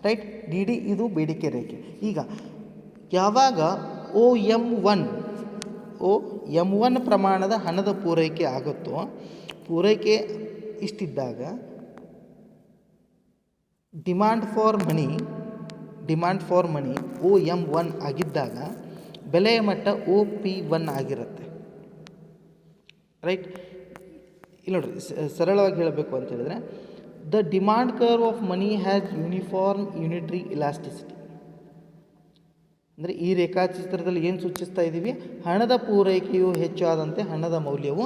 ರೈಟ್. DD ಇದು ಬೇಡಿಕೆ ರೇಖೆ. ಈಗ ಯಾವಾಗ OM1 ಪ್ರಮಾಣದ ಹಣದ ಪೂರೈಕೆ ಆಗುತ್ತೋ, ಪೂರೈಕೆ ಇಷ್ಟಿದ್ದಾಗ ಡಿಮಾಂಡ್ ಫಾರ್ ಮನಿ OM1 ಆಗಿದ್ದಾಗ ಬೆಲೆಯ ಮಟ್ಟ OP1 ಆಗಿರುತ್ತೆ. ರೈಟ್. ಇಲ್ಲಿ ನೋಡಿರಿ, ಸರಳವಾಗಿ ಹೇಳಬೇಕು ಅಂತ ಹೇಳಿದ್ರೆ, the demand curve of money has uniform unitary elasticity. ಅಂದರೆ ಈ ರೇಖಾಚಿತ್ರದಲ್ಲಿ ಏನು ಸೂಚಿಸ್ತಾ ಇದ್ದೀವಿ, ಹಣದ ಪೂರೈಕೆಯು ಹೆಚ್ಚಾದಂತೆ ಹಣದ ಮೌಲ್ಯವು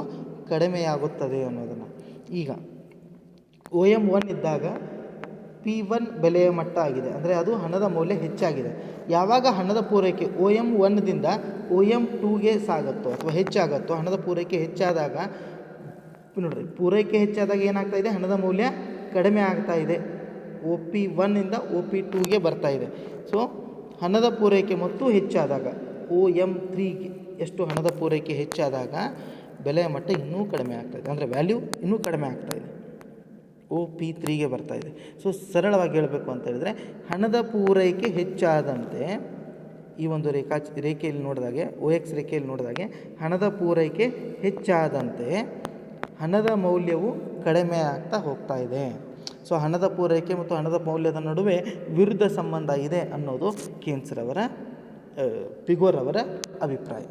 ಕಡಿಮೆಯಾಗುತ್ತದೆ ಅನ್ನೋದನ್ನು. ಈಗ OM1 ಇದ್ದಾಗ P1 ಬೆಲೆಯ ಮಟ್ಟ ಆಗಿದೆ, ಅಂದರೆ ಅದು ಹಣದ ಮೌಲ್ಯ ಹೆಚ್ಚಾಗಿದೆ. ಯಾವಾಗ ಹಣದ ಪೂರೈಕೆ OM1ದಿಂದ OM2ಗೆ ಸಾಗುತ್ತೋ ಅಥವಾ ಹೆಚ್ಚಾಗುತ್ತೋ, ಹಣದ ಪೂರೈಕೆ ಹೆಚ್ಚಾದಾಗ ನೋಡಿರಿ, ಪೂರೈಕೆ ಹೆಚ್ಚಾದಾಗ ಏನಾಗ್ತಾ ಇದೆ, ಹಣದ ಮೌಲ್ಯ ಕಡಿಮೆ ಆಗ್ತಾ ಇದೆ. OP1ಇಂದ OP2ಗೆ ಬರ್ತಾ ಇದೆ. ಸೊ ಹಣದ ಪೂರೈಕೆ ಮತ್ತು ಹೆಚ್ಚಾದಾಗ OM3ಗೆ ಎಷ್ಟು ಹಣದ ಪೂರೈಕೆ ಹೆಚ್ಚಾದಾಗ ಬೆಲೆಯ ಮಟ್ಟ ಇನ್ನೂ ಕಡಿಮೆ ಆಗ್ತಾಯಿದೆ, ಅಂದರೆ ವ್ಯಾಲ್ಯೂ ಇನ್ನೂ ಕಡಿಮೆ ಆಗ್ತಾಯಿದೆ, OP3ಗೆ ಬರ್ತಾಯಿದೆ. ಸೊ ಸರಳವಾಗಿ ಹೇಳಬೇಕು ಅಂತ ಹೇಳಿದ್ರೆ, ಹಣದ ಪೂರೈಕೆ ಹೆಚ್ಚಾದಂತೆ ಈ ಒಂದು ರೇಖೆಯಲ್ಲಿ ನೋಡಿದಾಗೆ, OX ರೇಖೆಯಲ್ಲಿ ನೋಡಿದಾಗೆ ಹಣದ ಪೂರೈಕೆ ಹೆಚ್ಚಾದಂತೆ ಹಣದ ಮೌಲ್ಯವು ಕಡಿಮೆ ಆಗ್ತಾ ಹೋಗ್ತಾ ಇದೆ. ಸೊ ಹಣದ ಪೂರೈಕೆ ಮತ್ತು ಹಣದ ಮೌಲ್ಯದ ನಡುವೆ ವಿರುದ್ಧ ಸಂಬಂಧ ಇದೆ ಅನ್ನೋದು ಪಿಗೋರ್ ಅವರ ಅಭಿಪ್ರಾಯ.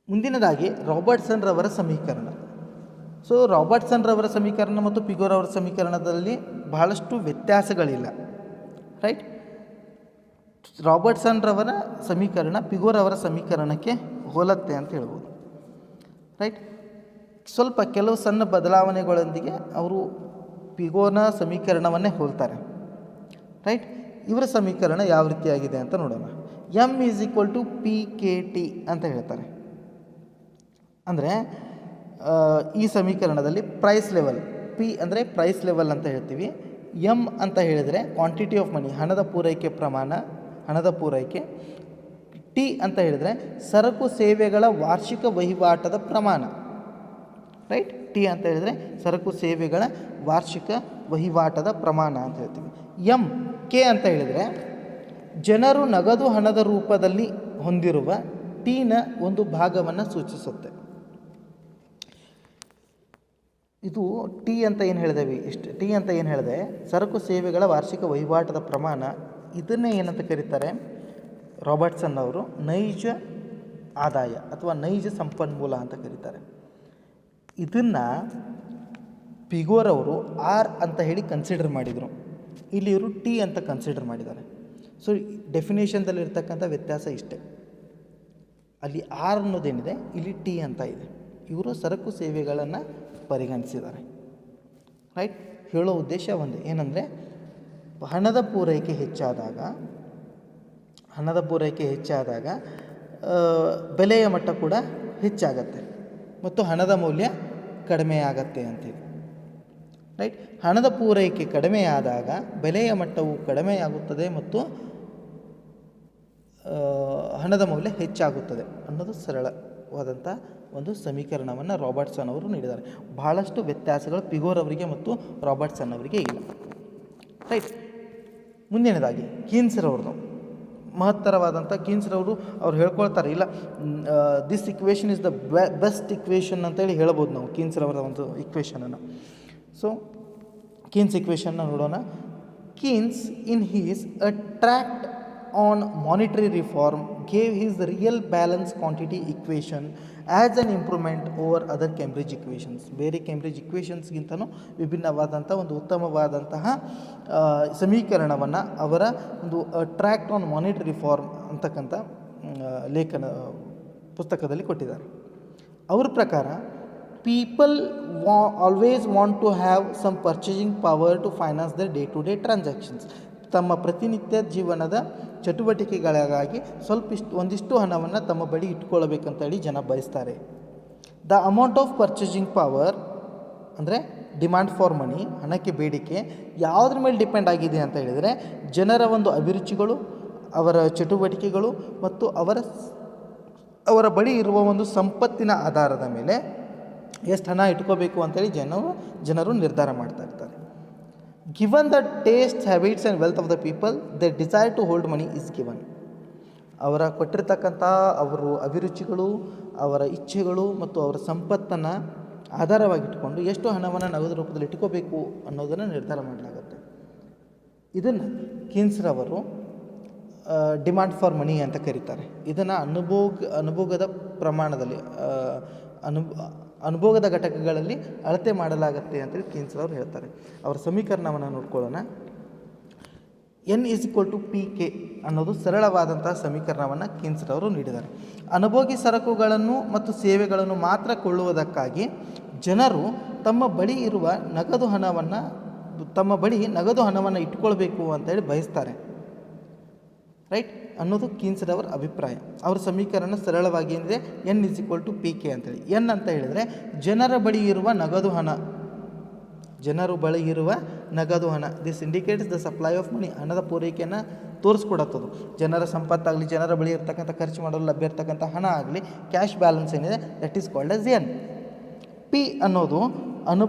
ಮುಂದಿನದಾಗಿ ರಾಬರ್ಟ್ಸನ್ ರವರ ಸಮೀಕರಣ. ಸೊ ರಾಬರ್ಟ್ಸನ್ ರವರ ಸಮೀಕರಣ ಮತ್ತು ಪಿಗೋರ್ ಅವರ ಸಮೀಕರಣದಲ್ಲಿ ಬಹಳಷ್ಟು ವ್ಯತ್ಯಾಸಗಳಿಲ್ಲ. ರೈಟ್. ರಾಬರ್ಟ್ಸನ್ ರವರ ಸಮೀಕರಣ ಪಿಗೋರ್ ಅವರ ಸಮೀಕರಣಕ್ಕೆ ಹೋಲುತ್ತೆ ಅಂತ ಹೇಳ್ಬೋದು. ರೈಟ್. ಸ್ವಲ್ಪ ಕೆಲವು ಸಣ್ಣ ಬದಲಾವಣೆಗಳೊಂದಿಗೆ ಅವರು ಪಿಗೋರ್ನ ಸಮೀಕರಣವನ್ನೇ ಹೋಲ್ತಾರೆ. ರೈಟ್. ಇವರ ಸಮೀಕರಣ ಯಾವ ರೀತಿಯಾಗಿದೆ ಅಂತ ನೋಡೋಣ. M = PKT ಅಂತ ಹೇಳ್ತಾರೆ. ಅಂದರೆ ಈ ಸಮೀಕರಣದಲ್ಲಿ ಪ್ರೈಸ್ ಲೆವೆಲ್, P ಅಂದರೆ ಪ್ರೈಸ್ ಲೆವೆಲ್ ಅಂತ ಹೇಳ್ತೀವಿ, M ಅಂತ ಹೇಳಿದರೆ ಕ್ವಾಂಟಿಟಿ ಆಫ್ ಮನಿ, ಹಣದ ಪೂರೈಕೆ ಪ್ರಮಾಣ, ಹಣದ ಪೂರೈಕೆ, T ಅಂತ ಹೇಳಿದರೆ ಸರಕು ಸೇವೆಗಳ ವಾರ್ಷಿಕ ವಹಿವಾಟದ ಪ್ರಮಾಣ. ರೈಟ್. T ಅಂತ ಹೇಳಿದರೆ ಸರಕು ಸೇವೆಗಳ ವಾರ್ಷಿಕ ವಹಿವಾಟದ ಪ್ರಮಾಣ ಅಂತ ಹೇಳ್ತೀವಿ. K ಅಂತ ಹೇಳಿದರೆ ಜನರು ನಗದು ಹಣದ ರೂಪದಲ್ಲಿ ಹೊಂದಿರುವ Tನ ಒಂದು ಭಾಗವನ್ನು ಸೂಚಿಸುತ್ತೆ. ಇದು T ಅಂತ ಏನು ಹೇಳಿದೇವಿ, T ಅಂತ ಏನು ಹೇಳಿದೆ, ಸರಕು ಸೇವೆಗಳ ವಾರ್ಷಿಕ ವಹಿವಾಟದ ಪ್ರಮಾಣ. ಇದನ್ನೇ ಏನಂತ ಕರೀತಾರೆ ರಾಬರ್ಟ್ಸನ್ ಅವರು, ನೈಜ ಆದಾಯ ಅಥವಾ ನೈಜ ಸಂಪನ್ಮೂಲ ಅಂತ ಕರೀತಾರೆ. ಇದನ್ನು ಪಿಗೋರ್ ಅವರು R ಅಂತ ಹೇಳಿ ಕನ್ಸಿಡರ್ ಮಾಡಿದರು. ಇಲ್ಲಿ ಇವರು T ಅಂತ ಕನ್ಸಿಡರ್ ಮಾಡಿದ್ದಾರೆ. ಸೊ ಡೆಫಿನೇಷನ್ದಲ್ಲಿರ್ತಕ್ಕಂಥ ವ್ಯತ್ಯಾಸ ಇಷ್ಟೇ. ಅಲ್ಲಿ R ಅನ್ನೋದೇನಿದೆ, ಇಲ್ಲಿ T ಅಂತ ಇದೆ. ಇವರು ಸರಕು ಸೇವೆಗಳನ್ನು ಪರಿಗಣಿಸಿದ್ದಾರೆ. ರೈಟ್. ಹೇಳೋ ಉದ್ದೇಶ ಒಂದೇ, ಏನಂದರೆ ಹಣದ ಪೂರೈಕೆ ಹೆಚ್ಚಾದಾಗ ಬೆಲೆಯ ಮಟ್ಟ ಕೂಡ ಹೆಚ್ಚಾಗತ್ತೆ ಮತ್ತು ಹಣದ ಮೌಲ್ಯ ಕಡಿಮೆ ಆಗತ್ತೆ ಅಂತೇಳಿ. ರೈಟ್. ಹಣದ ಪೂರೈಕೆ ಕಡಿಮೆಯಾದಾಗ ಬೆಲೆಯ ಮಟ್ಟವು ಕಡಿಮೆಯಾಗುತ್ತದೆ ಮತ್ತು ಹಣದ ಮೌಲ್ಯ ಹೆಚ್ಚಾಗುತ್ತದೆ ಅನ್ನೋದು ಸರಳವಾದಂಥ ಒಂದು ಸಮೀಕರಣವನ್ನು ರಾಬರ್ಟ್ಸನ್ ಅವರು ನೀಡಿದ್ದಾರೆ. ಬಹಳಷ್ಟು ವ್ಯತ್ಯಾಸಗಳು ಪಿಗೋರ್ ಅವರಿಗೆ ಮತ್ತು ರಾಬರ್ಟ್ಸನ್ ಅವರಿಗೆ ಇಲ್ಲ. ರೈಟ್. ಮುಂದಿನದಾಗಿ ಕೀನ್ಸ್ರವ್ರದ್ದು ಮಹತ್ತರವಾದಂಥ ಕೀನ್ಸ್ರವರು ಅವ್ರು ಹೇಳ್ಕೊಳ್ತಾರೆ, ಇಲ್ಲ this equation is the best equation ಅಂತೇಳಿ ಹೇಳ್ಬೋದು ನಾವು ಕೀನ್ಸ್ರವರ ಒಂದು ಇಕ್ವೇಷನನ್ನು. ಸೊ ಕೀನ್ಸ್ ಇಕ್ವೇಷನ್ನ ನೋಡೋಣ. Keynes in his a tract on monetary reform gave his real balance quantity equation as an improvement over other Cambridge equations. ಬೇರೆ ಕೇಂಬ್ರಿಡ್ಜ್ ಇಕ್ವೇಷನ್ಸ್ಗಿಂತಲೂ ವಿಭಿನ್ನವಾದಂಥ ಒಂದು ಉತ್ತಮವಾದಂತಹ ಸಮೀಕರಣವನ್ನು ಅವರ ಒಂದು ಟ್ರ್ಯಾಕ್ಟ್ ಆನ್ ಮಾನಿಟರಿ ರಿಫಾರ್ಮ್ ಅಂತಕ್ಕಂಥ ಪುಸ್ತಕದಲ್ಲಿ ಕೊಟ್ಟಿದ್ದಾರೆ. ಅವ್ರ ಪ್ರಕಾರ people always want to have some purchasing power to finance the day to day transactions. ತಮ್ಮ ಪ್ರತಿನಿತ್ಯ ಜೀವನದ ಚಟುವಟಿಕೆಗಳಿಗಾಗಿ ಒಂದಿಷ್ಟು ಹಣವನ್ನು ತಮ್ಮ ಬಳಿ ಇಟ್ಕೊಳ್ಬೇಕಂತೇಳಿ ಜನ ಬಯಸ್ತಾರೆ. The amount of purchasing power ಅಂದರೆ ಡಿಮ್ಯಾಂಡ್ ಫಾರ್ ಮನಿ, ಹಣಕ್ಕೆ ಬೇಡಿಕೆ ಯಾವುದ್ರ ಮೇಲೆ ಡಿಪೆಂಡ್ ಆಗಿದೆ ಅಂತ ಹೇಳಿದರೆ ಜನರ ಒಂದು ಅಭಿರುಚಿಗಳು, ಅವರ ಚಟುವಟಿಕೆಗಳು ಮತ್ತು ಅವರ ಅವರ ಬಳಿ ಇರುವ ಒಂದು ಸಂಪತ್ತಿನ ಆಧಾರದ ಮೇಲೆ ಎಷ್ಟು ಹಣ ಇಟ್ಕೋಬೇಕು ಅಂತೇಳಿ ಜನರು ನಿರ್ಧಾರ ಮಾಡ್ತಾ ಇರ್ತಾರೆ. Given the taste, habits and wealth of the people, the desire to hold money is given. ಅವರ ಕೊಟ್ಟಿರ್ತಕ್ಕಂಥ ಅವರು ಅಭಿರುಚಿಗಳು, ಅವರ ಇಚ್ಛೆಗಳು ಮತ್ತು ಅವರ ಸಂಪತ್ತನ್ನು ಆಧಾರವಾಗಿಟ್ಟುಕೊಂಡು ಎಷ್ಟು ಹಣವನ್ನು ನಗದು ರೂಪದಲ್ಲಿ ಇಟ್ಕೋಬೇಕು ಅನ್ನೋದನ್ನು ನಿರ್ಧಾರ ಮಾಡಲಾಗುತ್ತೆ. ಇದನ್ನು ಕೀನ್ಸ್ರವರು ಡಿಮಾಂಡ್ ಫಾರ್ ಮನಿ ಅಂತ ಕರೀತಾರೆ. ಇದನ್ನು ಅನುಭೋಗದ ಪ್ರಮಾಣದಲ್ಲಿ ಅನುಭೋಗದ ಘಟಕಗಳಲ್ಲಿ ಅಳತೆ ಮಾಡಲಾಗುತ್ತೆ ಅಂತೇಳಿ ಕೀನ್ಸ್ರವರು ಹೇಳ್ತಾರೆ. ಅವರ ಸಮೀಕರಣವನ್ನು ನೋಡ್ಕೊಳ್ಳೋಣ. N=PK ಅನ್ನೋದು ಸರಳವಾದಂತಹ ಸಮೀಕರಣವನ್ನು ಕೀನ್ಸ್ರವರು ನೀಡಿದ್ದಾರೆ. ಅನುಭೋಗಿ ಸರಕುಗಳನ್ನು ಮತ್ತು ಸೇವೆಗಳನ್ನು ಮಾತ್ರ ಕೊಳ್ಳುವುದಕ್ಕಾಗಿ ಜನರು ತಮ್ಮ ಬಳಿ ನಗದು ಹಣವನ್ನು ಇಟ್ಕೊಳ್ಬೇಕು ಅಂತೇಳಿ ಬಯಸ್ತಾರೆ, ರೈಟ್ ಅನ್ನೋದು ಕೀನ್ಸ್ರವರ ಅಭಿಪ್ರಾಯ. ಅವರ ಸಮೀಕರಣ ಸರಳವಾಗಿ ಏನಿದೆ, N=PK ಅಂತೇಳಿ. ಎನ್ ಅಂತ ಹೇಳಿದರೆ ಜನರ ಬಳಿ ಇರುವ ನಗದು ಹಣ. This indicates the supply of ಮನಿ. ಹಣದ ಪೂರೈಕೆಯನ್ನು ತೋರಿಸ್ಕೊಡತ್ತದು. ಜನರ ಸಂಪತ್ತಾಗಲಿ, ಜನರ ಬಳಿ ಇರ್ತಕ್ಕಂಥ ಖರ್ಚು ಮಾಡಲು ಲಭ್ಯ ಇರ್ತಕ್ಕಂಥ ಹಣ ಆಗಲಿ, ಕ್ಯಾಶ್ ಬ್ಯಾಲೆನ್ಸ್ ಏನಿದೆ, that is called as N. P ಅನ್ನೋದು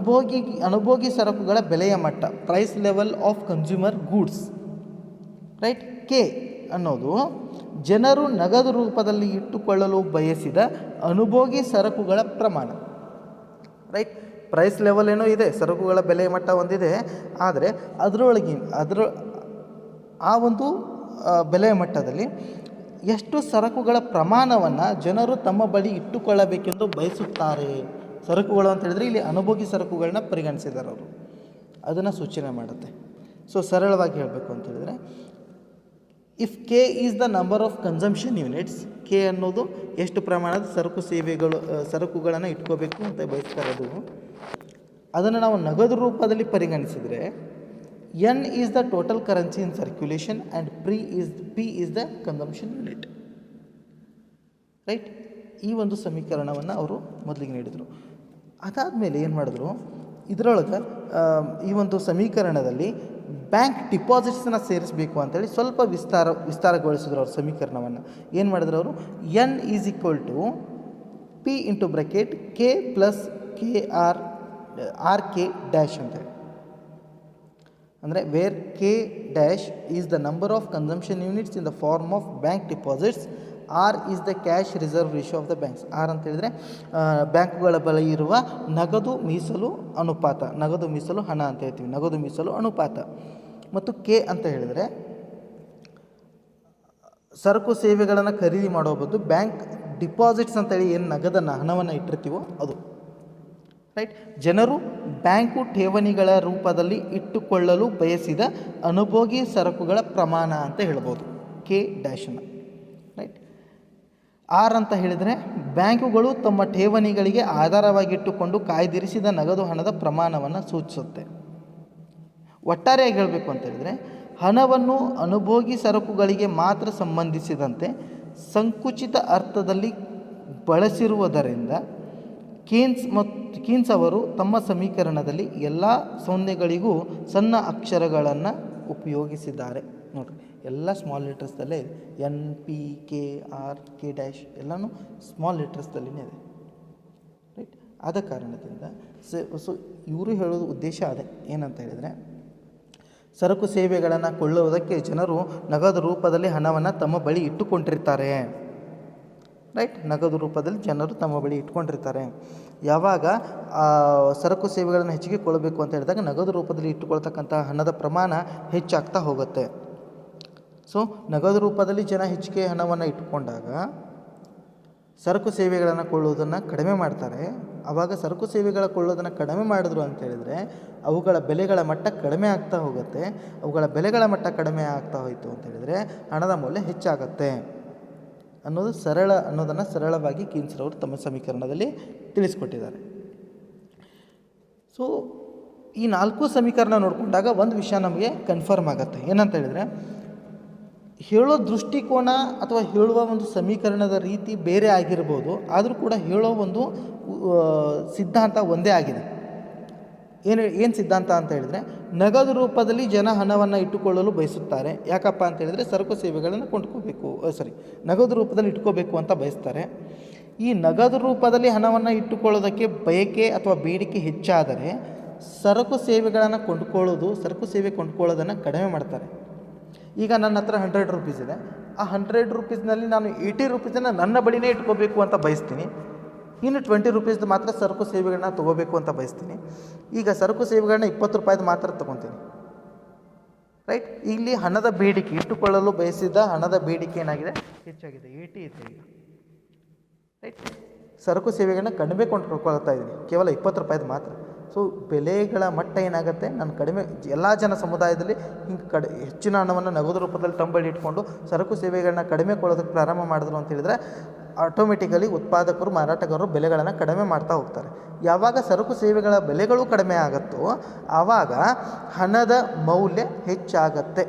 ಅನುಭೋಗಿ ಸರಕುಗಳ ಬೆಲೆಯ ಮಟ್ಟ, price level of consumer goods, right. K ಅನ್ನೋದು ಜನರು ನಗದು ರೂಪದಲ್ಲಿ ಇಟ್ಟುಕೊಳ್ಳಲು ಬಯಸಿದ ಅನುಭೋಗಿ ಸರಕುಗಳ ಪ್ರಮಾಣ, ರೈಟ್. ಪ್ರೈಸ್ ಲೆವೆಲ್ ಏನೋ ಇದೆ, ಸರಕುಗಳ ಬೆಲೆಯ ಮಟ್ಟ ಒಂದಿದೆ, ಆದರೆ ಆ ಒಂದು ಬೆಲೆಯ ಮಟ್ಟದಲ್ಲಿ ಎಷ್ಟು ಸರಕುಗಳ ಪ್ರಮಾಣವನ್ನು ಜನರು ತಮ್ಮ ಬಳಿ ಇಟ್ಟುಕೊಳ್ಳಬೇಕೆಂದು ಬಯಸುತ್ತಾರೆ. ಸರಕುಗಳು ಅಂತ ಹೇಳಿದರೆ ಇಲ್ಲಿ ಅನುಭೋಗಿ ಸರಕುಗಳನ್ನ ಪರಿಗಣಿಸಿದ್ದಾರೆ ಅವರು, ಅದನ್ನು ಸೂಚನೆ ಮಾಡುತ್ತೆ. ಸೊ ಸರಳವಾಗಿ ಹೇಳಬೇಕು ಅಂತ ಹೇಳಿದರೆ, if K is the number of consumption units, K ಅನ್ನೋದು ಎಷ್ಟು ಪ್ರಮಾಣದ ಸರಕುಗಳನ್ನು ಇಟ್ಕೋಬೇಕು ಅಂತ ಬಯಸ್ತಾರೆ ಅದನ್ನು ನಾವು ನಗದು ರೂಪದಲ್ಲಿ ಪರಿಗಣಿಸಿದರೆ, N is the total currency in circulation and P is the consumption unit, right. ಈ ಒಂದು ಸಮೀಕರಣವನ್ನು ಅವರು ಮೊದಲಿಗೆ ನೀಡಿದರು. ಅದಾದಮೇಲೆ ಏನು ಮಾಡಿದ್ರು, ಇದರೊಳಗೆ ಈ ಒಂದು ಸಮೀಕರಣದಲ್ಲಿ ಬ್ಯಾಂಕ್ ಡಿಪಾಸಿಟ್ಸನ್ನು ಸೇರಿಸಬೇಕು ಅಂತೇಳಿ ಸ್ವಲ್ಪ ವಿಸ್ತಾರಗೊಳಿಸಿದ್ರು ಅವ್ರ ಸಮೀಕರಣವನ್ನು. ಏನು ಮಾಡಿದ್ರು ಅವರು, N=P*K + K ಡ್ಯಾಶ್ ಅಂತೇಳಿ. ಅಂದರೆ where K dash is the number of consumption units in the form of bank deposits, R is the cash reserve ratio of the banks. R ಅಂತ ಹೇಳಿದರೆ ಬ್ಯಾಂಕುಗಳ ಬಳಿ ಇರುವ ನಗದು ಮೀಸಲು ಅನುಪಾತ, ನಗದು ಮೀಸಲು ಹಣ ಅಂತ ಹೇಳ್ತೀವಿ, ನಗದು ಮೀಸಲು ಅನುಪಾತ. ಮತ್ತು ಕೆ ಅಂತ ಹೇಳಿದರೆ ಸರಕು ಸೇವೆಗಳನ್ನು ಖರೀದಿ ಮಾಡೋ ಬದಲು ಬ್ಯಾಂಕ್ ಡಿಪಾಸಿಟ್ಸ್ ಅಂತೇಳಿ ಏನು ಹಣವನ್ನು ಇಟ್ಟಿರ್ತೀವೋ ಅದು, ರೈಟ್. ಜನರು ಬ್ಯಾಂಕು ಠೇವಣಿಗಳ ರೂಪದಲ್ಲಿ ಇಟ್ಟುಕೊಳ್ಳಲು ಬಯಸಿದ ಅನುಭೋಗಿ ಸರಕುಗಳ ಪ್ರಮಾಣ ಅಂತ ಹೇಳ್ಬೋದು ಕೆ ಡ್ಯಾಶನ್ನು, ರೈಟ್. ಆರ್ ಅಂತ ಹೇಳಿದರೆ ಬ್ಯಾಂಕುಗಳು ತಮ್ಮ ಠೇವಣಿಗಳಿಗೆ ಆಧಾರವಾಗಿಟ್ಟುಕೊಂಡು ಕಾಯ್ದಿರಿಸಿದ ನಗದು ಹಣದ ಪ್ರಮಾಣವನ್ನು ಸೂಚಿಸುತ್ತೆ. ಒಟ್ಟಾರೆಯಾಗಿ ಹೇಳಬೇಕು ಅಂತ ಹೇಳಿದರೆ, ಹಣವನ್ನು ಅನುಭೋಗಿ ಸರಕುಗಳಿಗೆ ಮಾತ್ರ ಸಂಬಂಧಿಸಿದಂತೆ ಸಂಕುಚಿತ ಅರ್ಥದಲ್ಲಿ ಬಳಸಿರುವುದರಿಂದ ಕೀನ್ಸ್ ಅವರು ತಮ್ಮ ಸಮೀಕರಣದಲ್ಲಿ ಎಲ್ಲ ಸೊನ್ನೆಗಳಿಗೂ ಸಣ್ಣ ಅಕ್ಷರಗಳನ್ನು ಉಪಯೋಗಿಸಿದ್ದಾರೆ. ನೋಡಿರಿ, ಎಲ್ಲ ಸ್ಮಾಲ್ ಲೆಟರ್ಸ್ದಲ್ಲೇ ಇದೆ. N-P-K-R K ಡ್ಯಾಶ್ ಎಲ್ಲನೂ ಸ್ಮಾಲ್ ಲೆಟರ್ಸ್ದಲ್ಲಿನೇ ಇದೆ, ರೈಟ್. ಆದ ಕಾರಣದಿಂದ ಸೊ ಇವರು ಹೇಳೋದು ಉದ್ದೇಶ ಅದೇ. ಏನಂತ ಹೇಳಿದರೆ, ಸರಕು ಸೇವೆಗಳನ್ನು ಕೊಳ್ಳುವುದಕ್ಕೆ ಜನರು ನಗದು ರೂಪದಲ್ಲಿ ಹಣವನ್ನು ತಮ್ಮ ಬಳಿ ಇಟ್ಟುಕೊಂಡಿರ್ತಾರೆ, ರೈಟ್. ನಗದು ರೂಪದಲ್ಲಿ ಜನರು ತಮ್ಮ ಬಳಿ ಇಟ್ಕೊಂಡಿರ್ತಾರೆ. ಯಾವಾಗ ಸರಕು ಸೇವೆಗಳನ್ನು ಹೆಚ್ಚಿಗೆ ಕೊಳ್ಳಬೇಕು ಅಂತ ಹೇಳಿದಾಗ ನಗದು ರೂಪದಲ್ಲಿ ಇಟ್ಟುಕೊಳ್ತಕ್ಕಂಥ ಹಣದ ಪ್ರಮಾಣ ಹೆಚ್ಚಾಗ್ತಾ ಹೋಗುತ್ತೆ. ಸೊ ನಗದು ರೂಪದಲ್ಲಿ ಜನ ಹೆಚ್ಚಿಗೆ ಹಣವನ್ನು ಇಟ್ಟುಕೊಂಡಾಗ ಸರಕು ಸೇವೆಗಳನ್ನು ಕೊಳ್ಳುವುದನ್ನು ಕಡಿಮೆ ಮಾಡ್ತಾರೆ. ಆವಾಗ ಸರಕು ಸೇವೆಗಳ ಕೊಳ್ಳೋದನ್ನು ಕಡಿಮೆ ಮಾಡಿದ್ರು ಅಂತ ಹೇಳಿದರೆ ಅವುಗಳ ಬೆಲೆಗಳ ಮಟ್ಟ ಕಡಿಮೆ ಆಗ್ತಾ ಹೋಗುತ್ತೆ. ಅವುಗಳ ಬೆಲೆಗಳ ಮಟ್ಟ ಕಡಿಮೆ ಆಗ್ತಾ ಹೋಯಿತು ಅಂತ ಹೇಳಿದರೆ ಹಣದ ಮೌಲ್ಯ ಹೆಚ್ಚಾಗತ್ತೆ ಅನ್ನೋದನ್ನು ಸರಳವಾಗಿ ಕೀನ್ಸ್ರವರು ತಮ್ಮ ಸಮೀಕರಣದಲ್ಲಿ ತಿಳಿಸ್ಕೊಟ್ಟಿದ್ದಾರೆ. ಸೊ ಈ 4 ಸಮೀಕರಣ ನೋಡಿಕೊಂಡಾಗ ಒಂದು ವಿಷಯ ನಮಗೆ ಕನ್ಫರ್ಮ್ ಆಗುತ್ತೆ. ಏನಂತ ಹೇಳಿದರೆ, ಹೇಳೋ ದೃಷ್ಟಿಕೋನ ಅಥವಾ ಹೇಳುವ ಒಂದು ಸಮೀಕರಣದ ರೀತಿ ಬೇರೆ ಆಗಿರ್ಬೋದು, ಆದರೂ ಕೂಡ ಹೇಳೋ ಒಂದು ಸಿದ್ಧಾಂತ ಒಂದೇ ಆಗಿದೆ. ಏನು ಸಿದ್ಧಾಂತ ಅಂತ ಹೇಳಿದರೆ, ನಗದು ರೂಪದಲ್ಲಿ ಜನ ಹಣವನ್ನು ಇಟ್ಟುಕೊಳ್ಳಲು ಬಯಸುತ್ತಾರೆ. ಯಾಕಪ್ಪ ಅಂತ ಹೇಳಿದರೆ ಸರಕು ಸೇವೆಗಳನ್ನು ಕೊಂಡ್ಕೋಬೇಕು, ನಗದು ರೂಪದಲ್ಲಿ ಇಟ್ಕೋಬೇಕು ಅಂತ ಬಯಸ್ತಾರೆ. ಈ ನಗದು ರೂಪದಲ್ಲಿ ಹಣವನ್ನು ಇಟ್ಟುಕೊಳ್ಳೋದಕ್ಕೆ ಬಯಕೆ ಅಥವಾ ಬೇಡಿಕೆ ಹೆಚ್ಚಾದರೆ ಸರಕು ಸೇವೆಗಳನ್ನು ಸರಕು ಸೇವೆ ಕೊಂಡ್ಕೊಳ್ಳೋದನ್ನು ಕಡಿಮೆ ಮಾಡ್ತಾರೆ. ಈಗ ನನ್ನ ಹತ್ರ 100 ರೂಪೀಸ್ ಇದೆ. ಆ 100 ರೂಪೀಸ್ನಲ್ಲಿ ನಾನು 80 ರೂಪೀಸನ್ನು ನನ್ನ ಬಳಿನೇ ಇಟ್ಕೋಬೇಕು ಅಂತ ಬಯಸ್ತೀನಿ. ಇನ್ನು 20 ರೂಪೀಸ್ದು ಮಾತ್ರ ಸರಕು ಸೇವೆಗಳನ್ನ ತೊಗೋಬೇಕು ಅಂತ ಬಯಸ್ತೀನಿ. ಈಗ ಸರಕು ಸೇವೆಗಳನ್ನ 20 ರೂಪಾಯಿದು ಮಾತ್ರ ತೊಗೊತೀನಿ. ರೈಟ್, ಇಲ್ಲಿ ಹಣದ ಬೇಡಿಕೆ, ಇಟ್ಟುಕೊಳ್ಳಲು ಬಯಸಿದ ಹಣದ ಬೇಡಿಕೆ ಏನಾಗಿದೆ, ಹೆಚ್ಚಾಗಿದೆ, 80 ಇದೆ ಈಗ. ರೈಟ್, ಸರಕು ಸೇವೆಗಳನ್ನ ಕಡಿಮೆ ಕೊಂಡ್ಕೊಳ್ತಾ ಇದ್ದೀನಿ, ಕೇವಲ 20 ರೂಪಾಯಿದು ಮಾತ್ರ. ಸೊ ಬೆಲೆಗಳ ಮಟ್ಟ ಏನಾಗುತ್ತೆ, ನಾನು ಕಡಿಮೆ, ಎಲ್ಲ ಜನ ಸಮುದಾಯದಲ್ಲಿ ಹಿಂಗೆ ಹೆಚ್ಚಿನ ಹಣವನ್ನು ನಗದು ರೂಪದಲ್ಲಿ ತಂಬಳಿ ಇಟ್ಕೊಂಡು ಸರಕು ಸೇವೆಗಳನ್ನ ಕಡಿಮೆ ಕೊಳ್ಳೋದಕ್ಕೆ ಪ್ರಾರಂಭ ಮಾಡಿದ್ರು ಅಂತ ಹೇಳಿದರೆ ಆಟೋಮೆಟಿಕಲಿ ಉತ್ಪಾದಕರು, ಮಾರಾಟಗಾರರು ಬೆಲೆಗಳನ್ನು ಕಡಿಮೆ ಮಾಡ್ತಾ ಹೋಗ್ತಾರೆ. ಯಾವಾಗ ಸರಕು ಸೇವೆಗಳ ಬೆಲೆಗಳು ಕಡಿಮೆ ಆಗುತ್ತೋ ಆವಾಗ ಹಣದ ಮೌಲ್ಯ ಹೆಚ್ಚಾಗತ್ತೆ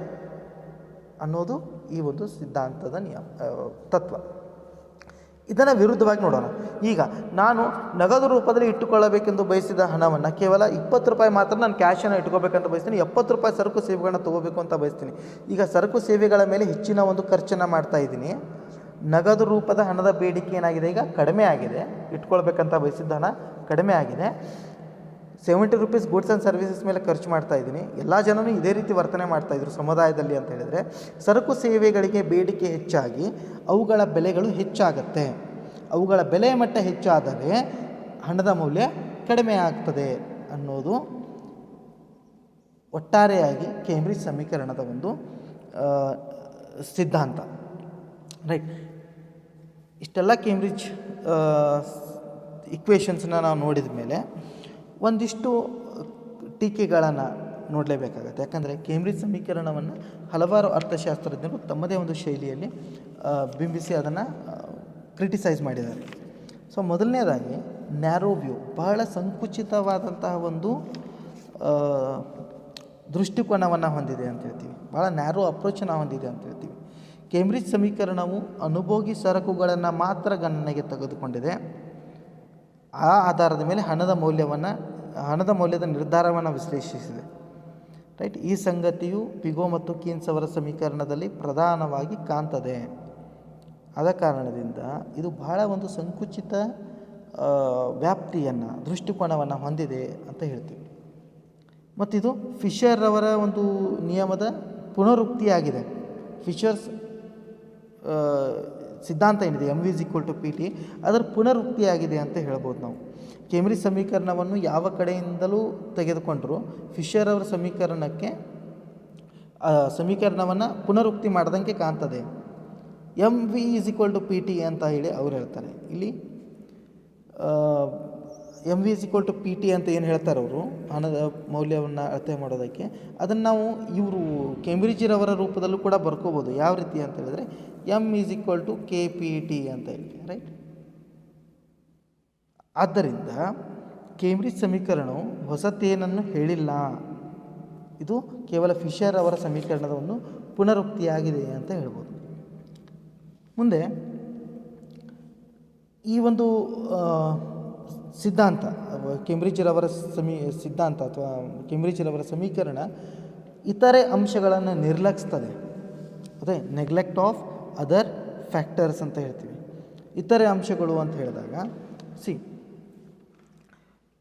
ಅನ್ನೋದು ಈ ಒಂದು ಸಿದ್ಧಾಂತದ ತತ್ವ. ಇದನ್ನು ವಿರುದ್ಧವಾಗಿ ನೋಡೋಣ. ಈಗ ನಾನು ನಗದು ರೂಪದಲ್ಲಿ ಇಟ್ಟುಕೊಳ್ಳಬೇಕೆಂದು ಬಯಸಿದ ಹಣವನ್ನು ಕೇವಲ 20 ರೂಪಾಯಿ ಮಾತ್ರ ನಾನು ಕ್ಯಾಶನ್ನು ಇಟ್ಕೋಬೇಕಂತ ಬಯಸ್ತೀನಿ, 70 ರೂಪಾಯಿ ಸರಕು ಸೇವೆಗಳನ್ನ ತೊಗೋಬೇಕು ಅಂತ ಬಯಸ್ತೀನಿ. ಈಗ ಸರಕು ಸೇವೆಗಳ ಮೇಲೆ ಹೆಚ್ಚಿನ ಒಂದು ಖರ್ಚನ್ನು ಮಾಡ್ತಾ ಇದ್ದೀನಿ. ನಗದು ರೂಪದ ಹಣದ ಬೇಡಿಕೆ ಏನಾಗಿದೆ, ಈಗ ಕಡಿಮೆ ಆಗಿದೆ, ಇಟ್ಕೊಳ್ಬೇಕಂತ ಬಯಸಿದ್ದ ಹಣ ಕಡಿಮೆ ಆಗಿದೆ. 70 ರೂಪೀಸ್ ಗೂಡ್ಸ್ ಆ್ಯಂಡ್ ಸರ್ವಿಸಸ್ ಮೇಲೆ ಖರ್ಚು ಮಾಡ್ತಾ ಇದ್ದೀನಿ. ಎಲ್ಲ ಜನರೂ ಇದೇ ರೀತಿ ವರ್ತನೆ ಮಾಡ್ತಾಯಿದ್ರು ಸಮುದಾಯದಲ್ಲಿ ಅಂತ ಹೇಳಿದರೆ ಸರಕು ಸೇವೆಗಳಿಗೆ ಬೇಡಿಕೆ ಹೆಚ್ಚಾಗಿ ಅವುಗಳ ಬೆಲೆಗಳು ಹೆಚ್ಚಾಗತ್ತೆ. ಅವುಗಳ ಬೆಲೆ ಮಟ್ಟ ಹೆಚ್ಚಾದರೆ ಹಣದ ಮೌಲ್ಯ ಕಡಿಮೆ ಆಗ್ತದೆ ಅನ್ನೋದು ಒಟ್ಟಾರೆಯಾಗಿ ಕೇಂಬ್ರಿಡ್ಜ್ ಸಮೀಕರಣದ ಒಂದು ಸಿದ್ಧಾಂತ. ರೈಟ್, ಇಷ್ಟೆಲ್ಲ ಕೇಂಬ್ರಿಡ್ಜ್ ಇಕ್ವೇಷನ್ಸ್ನ ನಾವು ನೋಡಿದ ಮೇಲೆ ಒಂದಿಷ್ಟು ಟೀಕೆಗಳನ್ನು ನೋಡಲೇಬೇಕಾಗತ್ತೆ. ಯಾಕಂದರೆ ಕೇಂಬ್ರಿಡ್ಜ್ ಸಮೀಕರಣವನ್ನು ಹಲವಾರು ಅರ್ಥಶಾಸ್ತ್ರಜ್ಞರು ತಮ್ಮದೇ ಒಂದು ಶೈಲಿಯಲ್ಲಿ ಬಿಂಬಿಸಿ ಅದನ್ನು ಕ್ರಿಟಿಸೈಸ್ ಮಾಡಿದ್ದಾರೆ. ಸೊ ಮೊದಲನೇದಾಗಿ ನ್ಯಾರೋ ವ್ಯೂ, ಬಹಳ ಸಂಕುಚಿತವಾದಂತಹ ಒಂದು ದೃಷ್ಟಿಕೋನವನ್ನು ಹೊಂದಿದೆ ಅಂತ ಹೇಳ್ತೀವಿ, ಭಾಳ ನ್ಯಾರೋ ಅಪ್ರೋಚನ್ನು ಹೊಂದಿದೆ ಅಂತ ಹೇಳ್ತೀವಿ. ಕೇಂಬ್ರಿಡ್ಜ್ ಸಮೀಕರಣವು ಅನುಭೋಗಿ ಸರಕುಗಳನ್ನು ಮಾತ್ರ ಗಣನೆಗೆ ತೆಗೆದುಕೊಂಡಿದೆ. ಆ ಆಧಾರದ ಮೇಲೆ ಹಣದ ಮೌಲ್ಯದ ನಿರ್ಧಾರವನ್ನು ವಿಶ್ಲೇಷಿಸಿದೆ. ರೈಟ್, ಈ ಸಂಗತಿಯು ಪಿಗೋ ಮತ್ತು ಕೀನ್ಸ್ ಅವರ ಸಮೀಕರಣದಲ್ಲಿ ಪ್ರಧಾನವಾಗಿ ಕಾಣ್ತದೆ. ಆದ ಕಾರಣದಿಂದ ಇದು ಬಹಳ ಒಂದು ಸಂಕುಚಿತ ವ್ಯಾಪ್ತಿಯನ್ನು, ದೃಷ್ಟಿಕೋನವನ್ನು ಹೊಂದಿದೆ ಅಂತ ಹೇಳ್ತೀವಿ. ಮತ್ತಿದು ಫಿಶರ್ ಅವರ ಒಂದು ನಿಯಮದ ಪುನರುಕ್ತಿಯಾಗಿದೆ. ಫಿಶರ್ಸ್ ಸಿದ್ಧಾಂತ ಏನಿದೆ MV=PT, ಅದರ ಪುನರುಕ್ತಿಯಾಗಿದೆ ಅಂತ ಹೇಳ್ಬೋದು ನಾವು. ಕೇಂಬ್ರಿಡ್ಜ್ ಸಮೀಕರಣವನ್ನು ಯಾವ ಕಡೆಯಿಂದಲೂ ತೆಗೆದುಕೊಂಡರೂ ಫಿಶರ್ ಅವರ ಸಮೀಕರಣವನ್ನು ಪುನರುಕ್ತಿ ಮಾಡ್ದಂಗೆ ಕಾಣ್ತದೆ. MV=PT ಅಂತ ಹೇಳಿ ಅವ್ರು ಹೇಳ್ತಾರೆ. ಇಲ್ಲಿ MV=PT ಅಂತ ಏನು ಹೇಳ್ತಾರೆ ಅವರು, ಹಣದ ಮೌಲ್ಯವನ್ನು ಅಳತೆ ಮಾಡೋದಕ್ಕೆ, ಅದನ್ನು ನಾವು ಇವರು ಕೇಂಬ್ರಿಡ್ಜ್ರವರ ರೂಪದಲ್ಲೂ ಕೂಡ ಬರ್ಕೋಬೋದು. ಯಾವ ರೀತಿ ಅಂತ ಹೇಳಿದ್ರೆ M=KPT ಅಂತ ಹೇಳಿ. ರೈಟ್, ಆದ್ದರಿಂದ ಕೇಂಬ್ರಿಡ್ಜ್ ಸಮೀಕರಣವು ಹೊಸತೇನನ್ನು ಹೇಳಿಲ್ಲ, ಇದು ಕೇವಲ ಫಿಶರ್ ಅವರ ಸಮೀಕರಣದ ಒಂದು ಪುನರುಕ್ತಿಯಾಗಿದೆ ಅಂತ ಹೇಳ್ಬೋದು. ಮುಂದೆ ಈ ಒಂದು ಸಿದ್ಧಾಂತ, ಕೇಂಬ್ರಿಡ್ಜ್ರವರ ಸಿದ್ಧಾಂತ ಅಥವಾ ಕೇಂಬ್ರಿಡ್ಜ್ರವರ ಸಮೀಕರಣ ಇತರೆ ಅಂಶಗಳನ್ನು ನಿರ್ಲಕ್ಷಿಸ್ತದೆ. ಅದೇ ನೆಗ್ಲೆಕ್ಟ್ ಆಫ್ ಅದರ್ ಫ್ಯಾಕ್ಟರ್ಸ್ ಅಂತ ಹೇಳ್ತೀವಿ. ಇತರೆ ಅಂಶಗಳು ಅಂತ ಹೇಳಿದಾಗ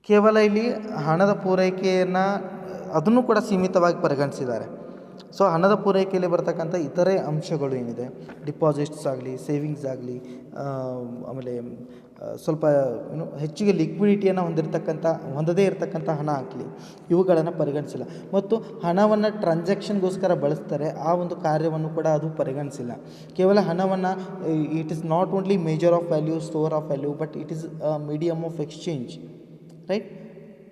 ಕೇವಲ ಇಲ್ಲಿ ಹಣದ ಪೂರೈಕೆಯನ್ನು ಅದನ್ನು ಕೂಡ ಸೀಮಿತವಾಗಿ ಪರಿಗಣಿಸಿದ್ದಾರೆ. ಸೊ ಹಣದ ಪೂರೈಕೆಯಲ್ಲಿ ಬರ್ತಕ್ಕಂಥ ಇತರೆ ಅಂಶಗಳು ಏನಿದೆ, ಡಿಪಾಸಿಟ್ಸ್ ಆಗಲಿ, ಸೇವಿಂಗ್ಸ್ ಆಗಲಿ, ಆಮೇಲೆ ಸ್ವಲ್ಪ ಹೆಚ್ಚಿಗೆ ಲಿಕ್ವಿಡಿಟಿಯನ್ನು ಹೊಂದದೇ ಇರತಕ್ಕಂಥ ಹಣ ಆಗಲಿ, ಇವುಗಳನ್ನು ಪರಿಗಣಿಸಿಲ್ಲ. ಮತ್ತು ಹಣವನ್ನು ಟ್ರಾನ್ಸಾಕ್ಷನ್ಗೋಸ್ಕರ ಬಳಸ್ತಾರೆ, ಆ ಒಂದು ಕಾರ್ಯವನ್ನು ಕೂಡ ಅದು ಪರಿಗಣಿಸಿಲ್ಲ. ಕೇವಲ ಹಣವನ್ನು it is not only major of value, store of value, but it is medium of exchange. Right,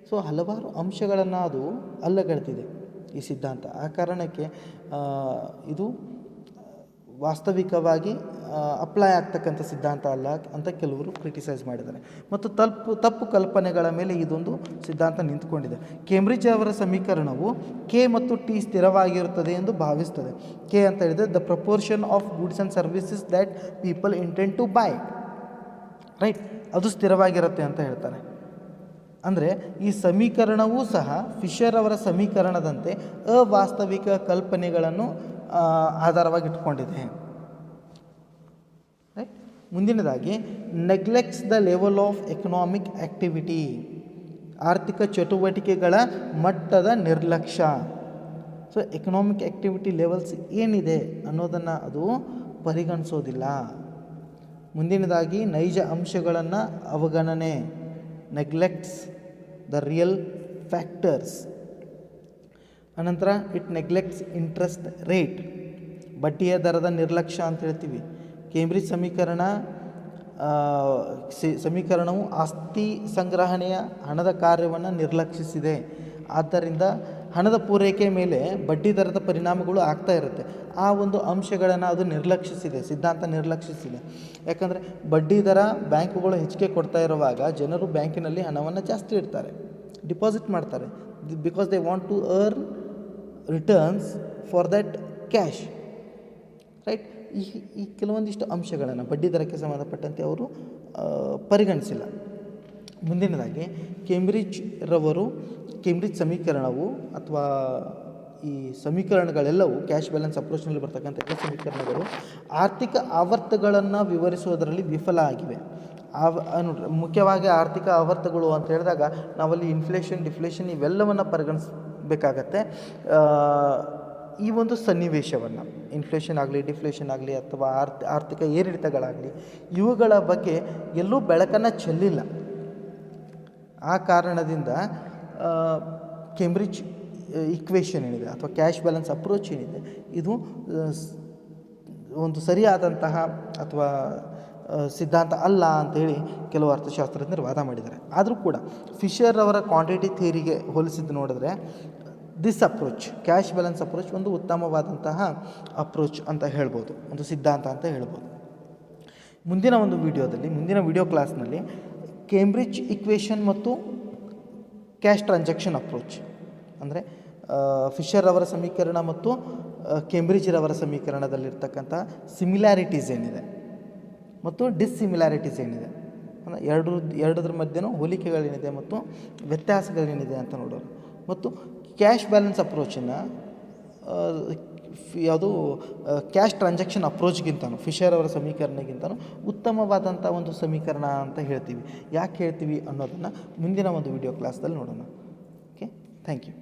so ಹಲವಾರು ಅಂಶಗಳನ್ನು ಅದು ಅಲ್ಲಗಳೆದಿದೆ ಈ ಸಿದ್ಧಾಂತ. ಆ ಕಾರಣಕ್ಕೆ ಇದು ವಾಸ್ತವಿಕವಾಗಿ ಅಪ್ಲೈ ಆಗ್ತಕ್ಕಂಥ ಸಿದ್ಧಾಂತ ಅಲ್ಲ ಅಂತ ಕೆಲವರು ಕ್ರಿಟಿಸೈಸ್ ಮಾಡಿದ್ದಾರೆ. ಮತ್ತು ತಪ್ಪು ಕಲ್ಪನೆಗಳ ಮೇಲೆ ಇದೊಂದು ಸಿದ್ಧಾಂತ ನಿಂತುಕೊಂಡಿದೆ. ಕೇಂಬ್ರಿಡ್ಜ್ ಅವರ ಸಮೀಕರಣವು ಕೆ ಮತ್ತು ಟಿ ಸ್ಥಿರವಾಗಿರುತ್ತದೆ ಎಂದು ಭಾವಿಸ್ತದೆ. ಕೆ ಅಂತ ಹೇಳಿದರೆ the proportion of goods and services that people intend to buy. Right, ಅದು ಸ್ಥಿರವಾಗಿರುತ್ತೆ ಅಂತ ಹೇಳ್ತಾರೆ. ಅಂದರೆ ಈ ಸಮೀಕರಣವೂ ಸಹ ಫಿಶರ್ ಅವರ ಸಮೀಕರಣದಂತೆ ಅವಾಸ್ತವಿಕ ಕಲ್ಪನೆಗಳನ್ನು ಆಧಾರವಾಗಿಟ್ಕೊಂಡಿದೆ. ರೈಟ್. ಮುಂದಿನದಾಗಿ neglects the level of economic activity, ಆರ್ಥಿಕ ಚಟುವಟಿಕೆಗಳ ಮಟ್ಟದ ನಿರ್ಲಕ್ಷ್ಯ. ಸೊ ಎಕನಾಮಿಕ್ ಆ್ಯಕ್ಟಿವಿಟಿ ಲೆವೆಲ್ಸ್ ಏನಿದೆ ಅನ್ನೋದನ್ನು ಅದು ಪರಿಗಣಿಸೋದಿಲ್ಲ. ಮುಂದಿನದಾಗಿ ನೈಜ ಅಂಶಗಳನ್ನು ಅವಗಣನೆ, ನೆಗ್ಲೆಕ್ಟ್ಸ್ ದ ರಿಯಲ್ ಫ್ಯಾಕ್ಟರ್ಸ್. ಅನಂತರ ಇಟ್ ನೆಗ್ಲೆಕ್ಟ್ಸ್ ಇಂಟ್ರೆಸ್ಟ್ ರೇಟ್, ಬಡ್ಡಿಯ ದರದ ನಿರ್ಲಕ್ಷ್ಯ ಅಂತ ಹೇಳ್ತೀವಿ. ಕೇಂಬ್ರಿಡ್ಜ್ ಸಮೀಕರಣವು ಆಸ್ತಿ ಸಂಗ್ರಹಣೆಯ ಹಣದ ಕಾರ್ಯವನ್ನು ನಿರ್ಲಕ್ಷಿಸಿದೆ. ಆದ್ದರಿಂದ ಹಣದ ಪೂರೈಕೆ ಮೇಲೆ ಬಡ್ಡಿ ದರದ ಪರಿಣಾಮಗಳು ಆಗ್ತಾ ಇರುತ್ತೆ. ಆ ಒಂದು ಅಂಶಗಳನ್ನು ಅದು ನಿರ್ಲಕ್ಷಿಸಿದೆ, ಸಿದ್ಧಾಂತ ನಿರ್ಲಕ್ಷಿಸಿದೆ. ಯಾಕಂದರೆ ಬಡ್ಡಿ ದರ ಬ್ಯಾಂಕುಗಳು ಹೆಚ್ಚಿಗೆ ಕೊಡ್ತಾ ಇರುವಾಗ ಜನರು ಬ್ಯಾಂಕಿನಲ್ಲಿ ಹಣವನ್ನು ಜಾಸ್ತಿ ಇಡ್ತಾರೆ, ಡಿಪಾಸಿಟ್ ಮಾಡ್ತಾರೆ, because they want to earn returns for that cash. Right. ಈ ಕೆಲವೊಂದಿಷ್ಟು ಅಂಶಗಳನ್ನು ಬಡ್ಡಿ ದರಕ್ಕೆ ಸಂಬಂಧಪಟ್ಟಂತೆ ಅವರು ಪರಿಗಣಿಸಿಲ್ಲ. ಮುಂದಿನದಾಗಿ ಕೇಂಬ್ರಿಡ್ಜ್ ಸಮೀಕರಣವು ಅಥವಾ ಈ ಸಮೀಕರಣಗಳೆಲ್ಲವೂ ಕ್ಯಾಶ್ ಬ್ಯಾಲೆನ್ಸ್ ಅಪ್ರೋಚ್ನಲ್ಲಿ ಬರ್ತಕ್ಕಂಥ ಎಲ್ಲ ಸಮೀಕರಣಗಳು ಆರ್ಥಿಕ ಆವರ್ತಗಳನ್ನು ವಿವರಿಸುವುದರಲ್ಲಿ ವಿಫಲ ಆಗಿವೆ. ನೋಡ್ರಿ, ಮುಖ್ಯವಾಗಿ ಆರ್ಥಿಕ ಆವರ್ತಗಳು ಅಂತ ಹೇಳಿದಾಗ ನಾವಲ್ಲಿ ಇನ್ಫ್ಲೇಷನ್, ಡಿಫ್ಲೇಷನ್ ಇವೆಲ್ಲವನ್ನು ಪರಿಗಣಿಸಬೇಕಾಗತ್ತೆ. ಈ ಒಂದು ಸನ್ನಿವೇಶವನ್ನು ಇನ್ಫ್ಲೇಷನ್ ಆಗಲಿ, ಡಿಫ್ಲೇಷನ್ ಆಗಲಿ ಅಥವಾ ಆರ್ಥಿಕ ಏರಿಳಿತಗಳಾಗಲಿ ಇವುಗಳ ಬಗ್ಗೆ ಎಲ್ಲೂ ಬೆಳಕನ್ನು ಚೆಲ್ಲಿಲ್ಲ. ಆ ಕಾರಣದಿಂದ ಕೇಂಬ್ರಿಡ್ಜ್ ಈಕ್ವೇಷನ್ ಏನಿದೆ ಅಥವಾ ಕ್ಯಾಶ್ ಬ್ಯಾಲೆನ್ಸ್ ಅಪ್ರೋಚ್ ಏನಿದೆ ಇದು ಒಂದು ಸರಿಯಾದಂತಹ ಅಥವಾ ಸಿದ್ಧಾಂತ ಅಲ್ಲ ಅಂಥೇಳಿ ಕೆಲವು ಅರ್ಥಶಾಸ್ತ್ರಜ್ಞರು ವಾದ ಮಾಡಿದ್ದಾರೆ. ಆದರೂ ಕೂಡ ಫಿಶರ್ ಅವರ ಕ್ವಾಂಟಿಟಿ ಥಿಯರಿಗೆ ಹೋಲಿಸಿದ್ದು ನೋಡಿದ್ರೆ this approach, cash balance approach ಒಂದು ಉತ್ತಮವಾದಂತಹ ಅಪ್ರೋಚ್ ಅಂತ ಹೇಳ್ಬೋದು, ಒಂದು ಸಿದ್ಧಾಂತ ಅಂತ ಹೇಳ್ಬೋದು. ಮುಂದಿನ ವಿಡಿಯೋ ಕ್ಲಾಸ್ನಲ್ಲಿ ಕೇಂಬ್ರಿಡ್ಜ್ ಈಕ್ವೇಷನ್ ಮತ್ತು ಕ್ಯಾಶ್ ಟ್ರಾನ್ಸಾಕ್ಷನ್ ಅಪ್ರೋಚ್ ಅಂದರೆ ಫಿಶರ್ ಅವರ ಸಮೀಕರಣ ಮತ್ತು ಕೇಂಬ್ರಿಡ್ಜ್ರವರ ಸಮೀಕರಣದಲ್ಲಿರ್ತಕ್ಕಂಥ ಸಿಮಿಲ್ಯಾರಿಟೀಸ್ ಏನಿದೆ ಮತ್ತು ಡಿಸ್ಸಿಮಿಲ್ಯಾರಿಟೀಸ್ ಏನಿದೆ, ಅಂದರೆ ಎರಡರ ಮಧ್ಯೆನೂ ಹೋಲಿಕೆಗಳೇನಿದೆ ಮತ್ತು ವ್ಯತ್ಯಾಸಗಳೇನಿದೆ ಅಂತ ನೋಡೋರು. ಮತ್ತು ಕ್ಯಾಶ್ ಬ್ಯಾಲೆನ್ಸ್ ಅಪ್ರೋಚನ್ನು ಯಾವುದು ಕ್ಯಾಶ್ ಟ್ರಾನ್ಸಾಕ್ಷನ್ ಅಪ್ರೋಚ್ಗಿಂತನೂ ಫಿಶರ್ ಅವರ ಸಮೀಕರಣಕ್ಕಿಂತನೂ ಉತ್ತಮವಾದಂಥ ಒಂದು ಸಮೀಕರಣ ಅಂತ ಹೇಳ್ತೀವಿ. ಯಾಕೆ ಹೇಳ್ತೀವಿ ಅನ್ನೋದನ್ನು ಮುಂದಿನ ಒಂದು ವಿಡಿಯೋ ಕ್ಲಾಸ್ದಲ್ಲಿ ನೋಡೋಣ. Okay, thank you.